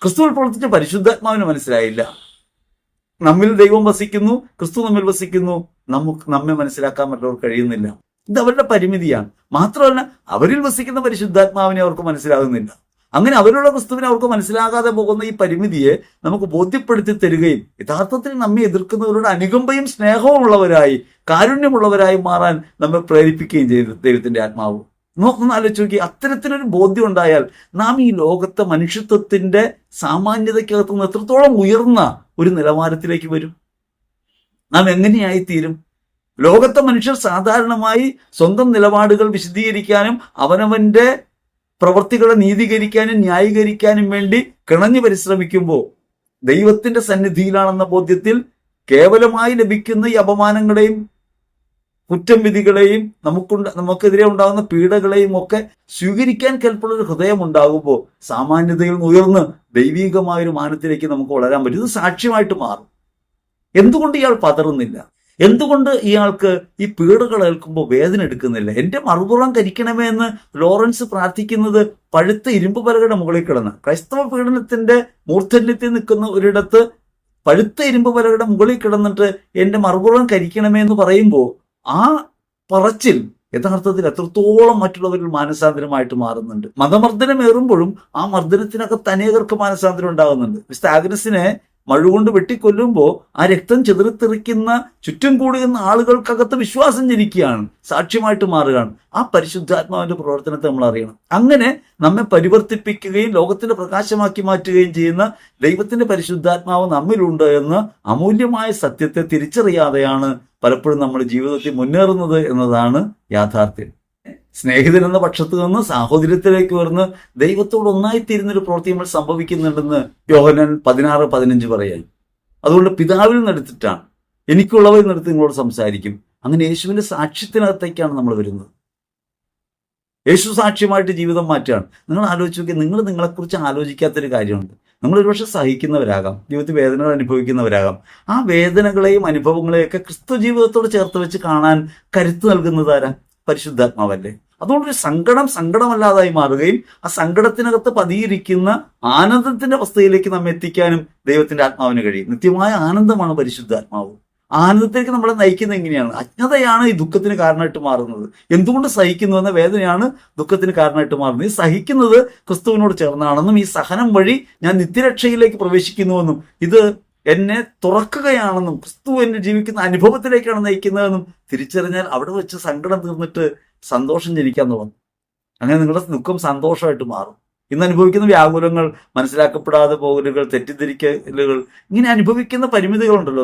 ക്രിസ്തുവിൽ പ്രവർത്തിച്ച പരിശുദ്ധാത്മാവിന് മനസ്സിലായില്ല. നമ്മിൽ ദൈവം വസിക്കുന്നു, ക്രിസ്തു നമ്മിൽ വസിക്കുന്നു, നമ്മെ മനസ്സിലാക്കാൻ മറ്റുള്ളവർ കഴിയുന്നില്ല. ഇത് അവരുടെ പരിമിതിയാണ്. മാത്രമല്ല അവരിൽ വസിക്കുന്ന പരിശുദ്ധാത്മാവിനെ അവർക്ക് മനസ്സിലാകുന്നില്ല. അങ്ങനെ അവരുടെ ക്രിസ്തുവിനെ അവർക്ക് മനസ്സിലാകാതെ പോകുന്ന ഈ പരിമിതിയെ നമുക്ക് ബോധ്യപ്പെടുത്തി തരികയും യഥാർത്ഥത്തിൽ നമ്മെ എതിർക്കുന്നവരുടെ അനുകമ്പയും സ്നേഹവും ഉള്ളവരായി, കാരുണ്യമുള്ളവരായി മാറാൻ നമ്മെ പ്രേരിപ്പിക്കുകയും ചെയ്തു ദൈവത്തിന്റെ ആത്മാവ്. ഒന്ന് ആലോചിച്ച് നോക്കി, അത്തരത്തിലൊരു ബോധ്യം ഉണ്ടായാൽ നാം ഈ ലോകത്തെ മനുഷ്യത്വത്തിന്റെ സാമാന്യതയ്ക്കകത്തു നിന്ന് എത്രത്തോളം ഉയർന്ന ഒരു നിലവാരത്തിലേക്ക് വരും, നാം എങ്ങനെയായി തീരും. ലോകത്തെ മനുഷ്യർ സാധാരണമായി സ്വന്തം നിലപാടുകൾ വിശദീകരിക്കാനും അവനവന്റെ പ്രവൃത്തികളെ നീതീകരിക്കാനും ന്യായീകരിക്കാനും വേണ്ടി കിണഞ്ഞു പരിശ്രമിക്കുമ്പോൾ ദൈവത്തിന്റെ സന്നിധിയിലാണെന്ന ബോധ്യത്തിൽ കേവലമായി ലഭിക്കുന്ന ഈ അപമാനങ്ങളെയും കുറ്റം വിധികളെയും നമുക്കെതിരെ ഉണ്ടാകുന്ന പീഡകളെയും ഒക്കെ സ്വീകരിക്കാൻ കെൽപ്പുള്ളൊരു ഹൃദയം ഉണ്ടാകുമ്പോൾ സാമാന്യതയിൽ ഉയർന്ന് ദൈവികമായൊരു മാനത്തിലേക്ക് നമുക്ക് വളരാൻ പറ്റും. ഇത് സാക്ഷ്യമായിട്ട് മാറും. എന്തുകൊണ്ട് ഇയാൾ പതറുന്നില്ല? എന്തുകൊണ്ട് ഇയാൾക്ക് ഈ പീഡകൾ ഏൽക്കുമ്പോൾ വേദന എടുക്കുന്നില്ല? എന്റെ മറുപുറം കരിക്കണമേ എന്ന് ലോറൻസ് പ്രാർത്ഥിക്കുന്നത് പഴുത്ത ഇരുമ്പ് പലകയുടെ മുകളിൽ കിടന്ന്, ക്രൈസ്തവ പീഡനത്തിന്റെ മൂർധന്യത്തിൽ നിൽക്കുന്ന ഒരിടത്ത് പഴുത്ത ഇരുമ്പ് പലകയുടെ മുകളിൽ കിടന്നിട്ട് എന്റെ മറുപുറം കരിക്കണമേ എന്ന് പറയുമ്പോൾ ആ പറച്ചിൽ യഥാർത്ഥത്തിൽ എത്രത്തോളം മറ്റുള്ളവരിൽ മാനസാന്തരമായിട്ട് മാറുന്നുണ്ട്. മതമർദ്ദനം ഏറുമ്പോഴും ആ മർദ്ദനത്തിനകത്ത് അനേകർക്ക് മാനസാന്തരം ഉണ്ടാകുന്നുണ്ട്. മിസ്റ്റർ ആഗ്നസിനെ മഴുകൊണ്ട് വെട്ടിക്കൊല്ലുമ്പോൾ ആ രക്തം ചെതറിത്തെറിക്കുന്ന ചുറ്റും കൂടുന്ന ആളുകൾക്കകത്ത് വിശ്വാസം ജനിക്കുകയാണ്, സാക്ഷ്യമായിട്ട് മാറുകയാണ്. ആ പരിശുദ്ധാത്മാവിന്റെ പ്രവർത്തനത്തെ നമ്മൾ അറിയണം. അങ്ങനെ നമ്മെ പരിവർത്തിപ്പിക്കുകയും ലോകത്തിന്റെ പ്രകാശമാക്കി മാറ്റുകയും ചെയ്യുന്ന ദൈവത്തിന്റെ പരിശുദ്ധാത്മാവ് നമ്മിലുണ്ട് എന്ന അമൂല്യമായ സത്യത്തെ തിരിച്ചറിയാതെയാണ് പലപ്പോഴും നമ്മൾ ജീവിതത്തിൽ മുന്നേറുന്നത് എന്നതാണ് യാഥാർത്ഥ്യം. സ്നേഹിതൻ എന്ന പക്ഷത്ത് നിന്ന് സാഹോദര്യത്തിലേക്ക് വരുന്ന ദൈവത്തോട് ഒന്നായിത്തീരുന്നൊരു പ്രവൃത്തി നമ്മൾ സംഭവിക്കുന്നുണ്ടെന്ന് യോഹന്നാൻ 16:15 പറയാൻ. അതുകൊണ്ട് പിതാവിൽ നിന്നെടുത്തിട്ടാണ്, എനിക്കുള്ളവയിൽ നിന്നെടുത്ത് നിങ്ങളോട് സംസാരിക്കും. അങ്ങനെ യേശുവിന്റെ സാക്ഷ്യത്തിനകത്തേക്കാണ് നമ്മൾ വരുന്നത്. യേശു സാക്ഷ്യമായിട്ട് ജീവിതം മാറ്റുകയാണ്. നിങ്ങൾ ആലോചിച്ച് നോക്കി, നിങ്ങൾ നിങ്ങളെക്കുറിച്ച് ആലോചിക്കാത്തൊരു കാര്യമുണ്ട്. നമ്മൾ ഒരുപക്ഷെ സഹിക്കുന്നവരാകാം, ജീവിതത്തിൽ വേദനകൾ അനുഭവിക്കുന്നവരാകാം. ആ വേദനകളെയും അനുഭവങ്ങളെയൊക്കെ ക്രിസ്തു ജീവിതത്തോട് ചേർത്ത് വെച്ച് കാണാൻ കരുത്ത് നൽകുന്നത് ആരാ? പരിശുദ്ധാത്മാവല്ലേ. അതുകൊണ്ടൊരു സങ്കടമല്ലാതായി മാറുകയും ആ സങ്കടത്തിനകത്ത് പതിയിരിക്കുന്ന ആനന്ദത്തിന്റെ അവസ്ഥയിലേക്ക് നമ്മെ എത്തിക്കാനും ദൈവത്തിന്റെ ആത്മാവിന് കഴിയും. നിത്യമായ ആനന്ദമാണ് പരിശുദ്ധാത്മാവ്. ആനന്ദത്തിലേക്ക് നമ്മളെ നയിക്കുന്നത് എങ്ങനെയാണ്? അജ്ഞതയാണ് ഈ ദുഃഖത്തിന് കാരണമായിട്ട് മാറുന്നത്. എന്തുകൊണ്ട് സഹിക്കുന്നു എന്ന വേദനയാണ് ദുഃഖത്തിന് കാരണമായിട്ട് മാറുന്നത്. ഈ സഹിക്കുന്നത് ക്രിസ്തുവിനോട് ചേർന്നാണെന്നും ഈ സഹനം വഴി ഞാൻ നിത്യരക്ഷയിലേക്ക് പ്രവേശിക്കുന്നുവെന്നും ഇത് എന്നെ തുറക്കുകയാണെന്നും ക്രിസ്തു എന്നെ ജീവിക്കുന്ന അനുഭവത്തിലേക്കാണ് നയിക്കുന്നതെന്നും തിരിച്ചറിഞ്ഞാൽ അവിടെ വെച്ച് സങ്കടം തീർന്നിട്ട് സന്തോഷം ജനിക്കാൻ തുടങ്ങും. അങ്ങനെ നിങ്ങളുടെ ദുഃഖം സന്തോഷമായിട്ട് മാറും. ഇന്ന് അനുഭവിക്കുന്ന വ്യാകുലങ്ങൾ, മനസ്സിലാക്കപ്പെടാതെ പോകലുകൾ, തെറ്റിദ്ധരിക്കലുകൾ, ഇങ്ങനെ അനുഭവിക്കുന്ന പരിമിതികളുണ്ടല്ലോ,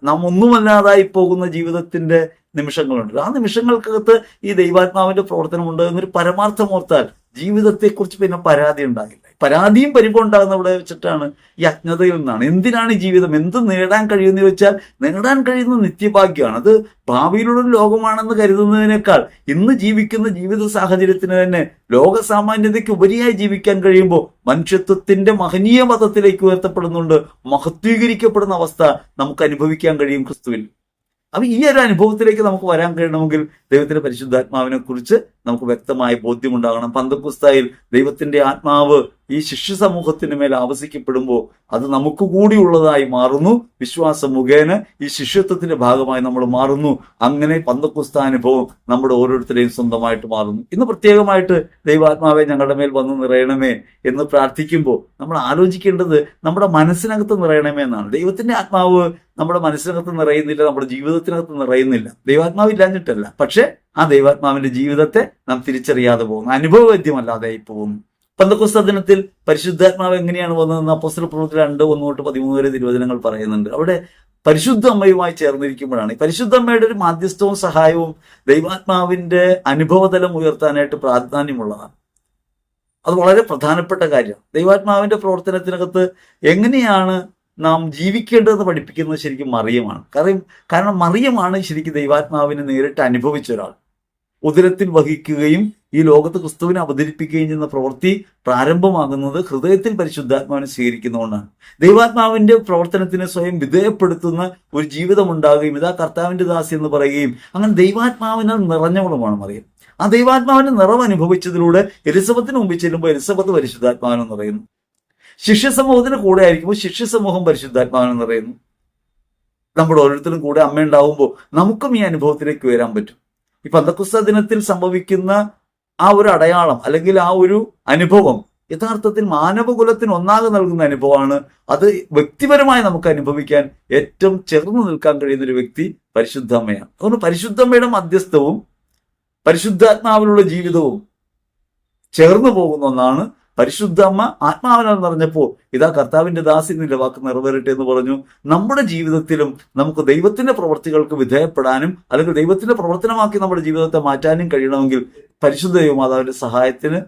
നാം ഒന്നുമല്ലാതായി പോകുന്ന ജീവിതത്തിന്റെ നിമിഷങ്ങളുണ്ട്. ആ നിമിഷങ്ങൾക്കകത്ത് ഈ ദൈവാത്മാവിന്റെ പ്രവർത്തനമുണ്ട് എന്നൊരു പരമാർത്ഥം ഓർത്താൽ ജീവിതത്തെക്കുറിച്ച് പിന്നെ പരാതി ഉണ്ടാകില്ല. പരാതിയും പരിഭവം ഉണ്ടാകുന്ന ഇവിടെ വെച്ചിട്ടാണ്, ഈ അജ്ഞതയിൽ നിന്നാണ്. എന്തിനാണ് ഈ ജീവിതം, എന്ത് നേടാൻ കഴിയുമെന്ന് ചോദിച്ചാൽ നേടാൻ കഴിയുന്ന നിത്യഭാഗ്യമാണ്. അത് ഭാവിയിലുള്ള ലോകമാണെന്ന് കരുതുന്നതിനേക്കാൾ ഇന്ന് ജീവിക്കുന്ന ജീവിത സാഹചര്യത്തിന് തന്നെ ലോക സാമാന്യതയ്ക്ക് ഉപരിയായി ജീവിക്കാൻ കഴിയുമ്പോൾ മനുഷ്യത്വത്തിന്റെ മഹനീയ മതത്തിലേക്ക് ഉയർത്തപ്പെടുന്നുണ്ട്, മഹത്വീകരിക്കപ്പെടുന്ന അവസ്ഥ നമുക്ക് അനുഭവിക്കാൻ കഴിയും ക്രിസ്തുവിൽ. അപ്പൊ ഈ ഒരു അനുഭവത്തിലേക്ക് നമുക്ക് വരാൻ കഴിയണമെങ്കിൽ ദൈവത്തിന്റെ പരിശുദ്ധാത്മാവിനെ കുറിച്ച് നമുക്ക് വ്യക്തമായ ബോധ്യമുണ്ടാകണം. പന്തക്കുസ്തായിൽ ദൈവത്തിന്റെ ആത്മാവ് ഈ ശിഷ്യ സമൂഹത്തിന് മേൽ ആവസിക്കപ്പെടുമ്പോൾ അത് നമുക്ക് കൂടിയുള്ളതായി മാറുന്നു. വിശ്വാസം മുഖേന ഈ ശിഷ്യത്വത്തിന്റെ ഭാഗമായി നമ്മൾ മാറുന്നു. അങ്ങനെ പന്തക്കുസ്ത അനുഭവം നമ്മുടെ ഓരോരുത്തരെയും സ്വന്തമായിട്ട് മാറുന്നു. ഇന്ന് പ്രത്യേകമായിട്ട് ദൈവാത്മാവെ ഞങ്ങളുടെ മേൽ വന്ന് നിറയണമേ എന്ന് പ്രാർത്ഥിക്കുമ്പോൾ നമ്മൾ ആലോചിക്കേണ്ടത് നമ്മുടെ മനസ്സിനകത്ത് നിറയണമേ എന്നാണ്. ദൈവത്തിന്റെ ആത്മാവ് നമ്മുടെ മനസ്സിനകത്ത് നിറയുന്നില്ല, നമ്മുടെ ജീവിതത്തിനകത്ത് നിറയുന്നില്ല. ദൈവാത്മാവ് ഇല്ലാഞ്ഞിട്ടല്ല, പക്ഷെ ആ ദൈവാത്മാവിന്റെ ജീവിതത്തെ നാം തിരിച്ചറിയാതെ പോകുന്നു, അനുഭവവേദ്യമല്ലാതെ പോകുന്നു. പന്തക്കുസ്ത ദിനത്തിൽ പരിശുദ്ധാത്മാവ് എങ്ങനെയാണ് വന്നതെന്ന് അപ്പോസ്തല പ്രവൃത്തി 2:1-13 വരെ തിരുവചനങ്ങൾ പറയുന്നുണ്ട്. അവിടെ പരിശുദ്ധ അമ്മയുമായി ചേർന്നിരിക്കുമ്പോഴാണ് ഈ പരിശുദ്ധ അമ്മയുടെ ഒരു മാധ്യസ്ഥവും സഹായവും ദൈവാത്മാവിന്റെ അനുഭവതലം ഉയർത്താനായിട്ട് പ്രാധാന്യമുള്ളതാണ്. അത് വളരെ പ്രധാനപ്പെട്ട കാര്യമാണ്. ദൈവാത്മാവിന്റെ പ്രവർത്തനത്തിനകത്ത് എങ്ങനെയാണ് നാം ജീവിക്കേണ്ടതെന്ന് പഠിപ്പിക്കുന്നത് ശരിക്കും മറിയമാണ്. കാരണം മറിയമാണ് ശരിക്കും ദൈവാത്മാവിനെ നേരിട്ട് അനുഭവിച്ച ഒരാൾ. ഉദരത്തിൽ വഹിക്കുകയും ഈ ലോകത്ത് ക്രിസ്തുവിനെ അവതരിപ്പിക്കുകയും ചെയ്യുന്ന പ്രവൃത്തി പ്രാരംഭമാകുന്നത് ഹൃദയത്തിൽ പരിശുദ്ധാത്മാവിനെ സ്വീകരിക്കുന്നതുകൊണ്ടാണ്. ദൈവാത്മാവിന്റെ പ്രവർത്തനത്തിന് സ്വയം വിധേയപ്പെടുത്തുന്ന ഒരു ജീവിതം ഉണ്ടാകുകയും ഇതാ കർത്താവിന്റെ ദാസി എന്ന് പറയുകയും അങ്ങനെ ദൈവാത്മാവിനാൽ നിറഞ്ഞവളുമാണ് മറിയം. ആ ദൈവാത്മാവിന്റെ നിറവ് അനുഭവിച്ചതിലൂടെ എലിസബത്തിന് മുമ്പിൽ ചെല്ലുമ്പോൾ എലിസബത്ത് പരിശുദ്ധാത്മാവിനെ നിറയുന്നു. ശിഷ്യസമൂഹത്തിന് കൂടെ ആയിരിക്കുമ്പോൾ ശിഷ്യസമൂഹം പരിശുദ്ധാത്മാവിനെ നിറയുന്നു. നമ്മുടെ ഓരോരുത്തരും കൂടെ അമ്മ ഉണ്ടാവുമ്പോൾ നമുക്കും ഈ അനുഭവത്തിലേക്ക് വരാൻ പറ്റും. ഈ പന്തക്കുസ്ത ദിനത്തിൽ സംഭവിക്കുന്ന ആ ഒരു അടയാളം അല്ലെങ്കിൽ ആ ഒരു അനുഭവം യഥാർത്ഥത്തിൽ മാനവകുലത്തിന് ഒന്നാകെ നൽകുന്ന അനുഭവമാണ്. അത് വ്യക്തിപരമായി നമുക്ക് അനുഭവിക്കാൻ ഏറ്റവും ചേർന്ന് നിൽക്കാൻ കഴിയുന്ന ഒരു വ്യക്തി പരിശുദ്ധ അമ്മയാണ്. അതുകൊണ്ട് പരിശുദ്ധമ്മയുടെ മധ്യസ്ഥവും പരിശുദ്ധാത്മാവിലുള്ള ജീവിതവും ചേർന്ന് പോകുന്ന ഒന്നാണ്. പരിശുദ്ധ അമ്മ ആത്മാവിനാൽ നിറഞ്ഞപ്പോൾ ഇതാ കർത്താവിന്റെ ദാസി നിന്റെ വാക്ക് നിറവേറട്ടെ എന്ന് പറഞ്ഞു. നമ്മുടെ ജീവിതത്തിലും നമുക്ക് ദൈവത്തിന്റെ പ്രവൃത്തികൾക്ക് വിധേയപ്പെടാനും അല്ലെങ്കിൽ ദൈവത്തിന്റെ പ്രവർത്തനമാക്കി നമ്മുടെ ജീവിതത്തെ മാറ്റാനും കഴിയണമെങ്കിൽ പരിശുദ്ധ ദൈവമാതാവിന്റെ സഹായത്തിന്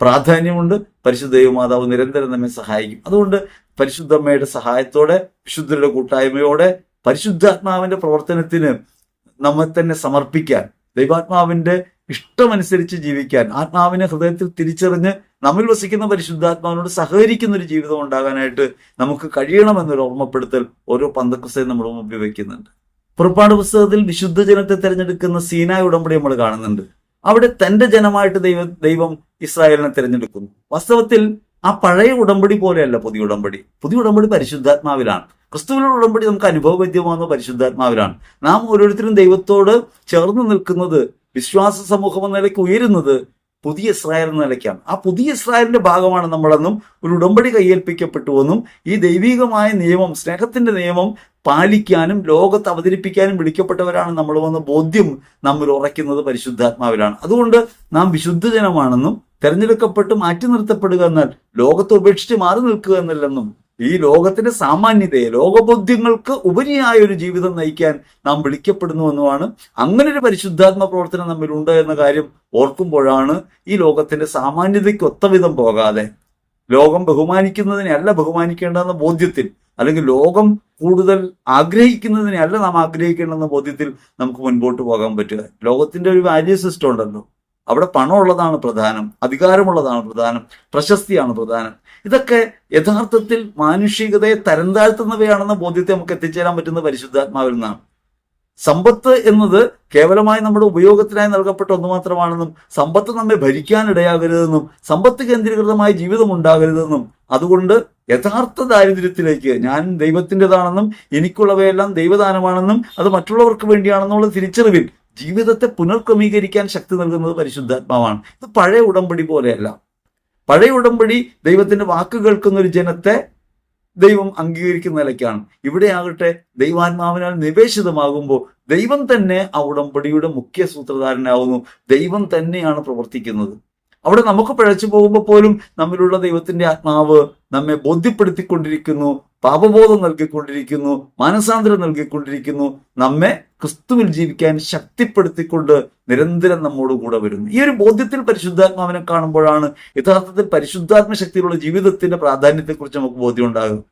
പ്രാധാന്യമുണ്ട്. പരിശുദ്ധ ദൈവമാതാവ് നിരന്തരം നമ്മെ സഹായിക്കും. അതുകൊണ്ട് പരിശുദ്ധമ്മയുടെ സഹായത്തോടെ വിശുദ്ധരുടെ കൂട്ടായ്മയോടെ പരിശുദ്ധാത്മാവിന്റെ പ്രവർത്തനത്തിന് നമ്മെ തന്നെ സമർപ്പിക്കാൻ, ദൈവാത്മാവിന്റെ ഇഷ്ടമനുസരിച്ച് ജീവിക്കാൻ, ആത്മാവിനെ ഹൃദയത്തിൽ തിരിച്ചറിഞ്ഞ് നമ്മിൽ വസിക്കുന്ന പരിശുദ്ധാത്മാവിനോട് സഹകരിക്കുന്ന ഒരു ജീവിതം ഉണ്ടാകാനായിട്ട് നമുക്ക് കഴിയണമെന്നൊരു ഓർമ്മപ്പെടുത്തൽ ഓരോ പന്തക്കുസ്തയും നമ്മുടെ മുമ്പിൽ വയ്ക്കുന്നുണ്ട്. പുറപ്പാട് പുസ്തകത്തിൽ വിശുദ്ധ ജനത്തെ തിരഞ്ഞെടുക്കുന്ന സീനായ് ഉടമ്പടി നമ്മൾ കാണുന്നുണ്ട്. അവിടെ തന്റെ ജനമായിട്ട് ദൈവം ഇസ്രായേലിനെ തിരഞ്ഞെടുക്കുന്നു. വാസ്തവത്തിൽ ആ പഴയ ഉടമ്പടി പോലെയല്ല പുതിയ ഉടമ്പടി. പുതിയ ഉടമ്പടി പരിശുദ്ധാത്മാവിലാണ്. ക്രിസ്തുവിലുള്ള ഉടമ്പടി നമുക്ക് അനുഭവവേദ്യമാകുന്ന പരിശുദ്ധാത്മാവിലാണ്. നാം ഓരോരുത്തരും ദൈവത്തോട് ചേർന്ന് നിൽക്കുന്നത്, വിശ്വാസ സമൂഹം എന്ന നിലയ്ക്ക് ഉയരുന്നത് പുതിയ ഇസ്രായേൽ എന്ന നിലയ്ക്കാണ്. ആ പുതിയ ഇസ്രായേലിന്റെ ഭാഗമാണ് നമ്മളെന്നും ഒരു ഉടമ്പടി കയ്യേൽപ്പിക്കപ്പെട്ടുവെന്നും ഈ ദൈവികമായ നിയമം, സ്നേഹത്തിന്റെ നിയമം പാലിക്കാനും ലോകത്ത് അവതരിപ്പിക്കാനും വിളിക്കപ്പെട്ടവരാണ് നമ്മളുമെന്ന ബോധ്യം നമ്മൾ ഉറയ്ക്കുന്നത് പരിശുദ്ധാത്മാവിലാണ്. അതുകൊണ്ട് നാം വിശുദ്ധജനമാണെന്നും തെരഞ്ഞെടുക്കപ്പെട്ട് മാറ്റി നിർത്തപ്പെടുക എന്നാൽ ലോകത്തെ ഉപേക്ഷിച്ച് മാറി നിൽക്കുക എന്നല്ലെന്നും ഈ ലോകത്തിന്റെ സാമാന്യതയെ, ലോകബോധ്യങ്ങൾക്ക് ഉപരിയായ ഒരു ജീവിതം നയിക്കാൻ നാം വിളിക്കപ്പെടുന്നുവെന്നുമാണ്. അങ്ങനെ ഒരു പരിശുദ്ധാത്മ പ്രവർത്തനം നമ്മിലുണ്ട് എന്ന കാര്യം ഓർക്കുമ്പോഴാണ് ഈ ലോകത്തിന്റെ സാമാന്യതയ്ക്ക് ഒത്തവിധം പോകാതെ ലോകം ബഹുമാനിക്കുന്നതിനെ അല്ല ബഹുമാനിക്കേണ്ടെന്ന ബോധ്യത്തിൽ, അല്ലെങ്കിൽ ലോകം കൂടുതൽ ആഗ്രഹിക്കുന്നതിനെ അല്ല നാം ആഗ്രഹിക്കേണ്ടെന്ന ബോധ്യത്തിൽ നമുക്ക് മുൻപോട്ട് പോകാൻ പറ്റുക. ലോകത്തിന്റെ ഒരു വാല്യൂ സിസ്റ്റം ഉണ്ടല്ലോ, അവിടെ പണമുള്ളതാണ് പ്രധാനം, അധികാരമുള്ളതാണ് പ്രധാനം, പ്രശസ്തിയാണ് പ്രധാനം. ഇതൊക്കെ യഥാർത്ഥത്തിൽ മാനുഷികതയെ തരം താഴ്ത്തുന്നവയാണെന്ന ബോധ്യത്തെ നമുക്ക് എത്തിച്ചേരാൻ പറ്റുന്ന പരിശുദ്ധാത്മാവിൽ നിന്നാണ്. സമ്പത്ത് എന്നത് കേവലമായി നമ്മുടെ ഉപയോഗത്തിനായി നൽകപ്പെട്ട ഒന്നു മാത്രമാണെന്നും സമ്പത്ത് നമ്മെ ഭരിക്കാനിടയാകരുതെന്നും സമ്പത്ത് കേന്ദ്രീകൃതമായ ജീവിതം ഉണ്ടാകരുതെന്നും അതുകൊണ്ട് യഥാർത്ഥ ദാരിദ്ര്യത്തിലേക്ക്, ഞാൻ ദൈവത്തിൻ്റെതാണെന്നും എനിക്കുള്ളവയെല്ലാം ദൈവദാനമാണെന്നും അത് മറ്റുള്ളവർക്ക് വേണ്ടിയാണെന്നുള്ള തിരിച്ചറിവിൽ ജീവിതത്തെ പുനർക്രമീകരിക്കാൻ ശക്തി നൽകുന്നത് പരിശുദ്ധാത്മാവാണ്. ഇത് പഴയ ഉടമ്പടി പോലെയല്ല. പഴയ ഉടമ്പടി ദൈവത്തിന്റെ വാക്ക് കേൾക്കുന്ന ഒരു ജനത്തെ ദൈവം അംഗീകരിക്കുന്ന നിലയ്ക്കാണ്. ഇവിടെ ആകട്ടെ ദൈവാത്മാവിനാൽ നിവേശിതമാകുമ്പോൾ ദൈവം തന്നെ ആ ഉടമ്പടിയുടെ മുഖ്യ സൂത്രധാരനാവുന്നു. ദൈവം തന്നെയാണ് പ്രവർത്തിക്കുന്നത്. അവിടെ നമുക്ക് പിഴച്ചു പോകുമ്പോൾ പോലും നമ്മിലുള്ള ദൈവത്തിന്റെ ആത്മാവ് നമ്മെ ബോധ്യപ്പെടുത്തിക്കൊണ്ടിരിക്കുന്നു, പാപബോധം നൽകിക്കൊണ്ടിരിക്കുന്നു, മാനസാന്തരം നൽകിക്കൊണ്ടിരിക്കുന്നു, നമ്മെ ക്രിസ്തുവിൽ ജീവിക്കാൻ ശക്തിപ്പെടുത്തിക്കൊണ്ട് നിരന്തരം നമ്മോട് കൂടെ വരുന്നു. ഈ ഒരു ബോധ്യത്തിൽ പരിശുദ്ധാത്മാവിനെ കാണുമ്പോഴാണ് യഥാർത്ഥത്തിൽ പരിശുദ്ധാത്മ ശക്തിയുള്ള ജീവിതത്തിന്റെ പ്രാധാന്യത്തെക്കുറിച്ച് നമുക്ക് ബോധ്യം ഉണ്ടാകും.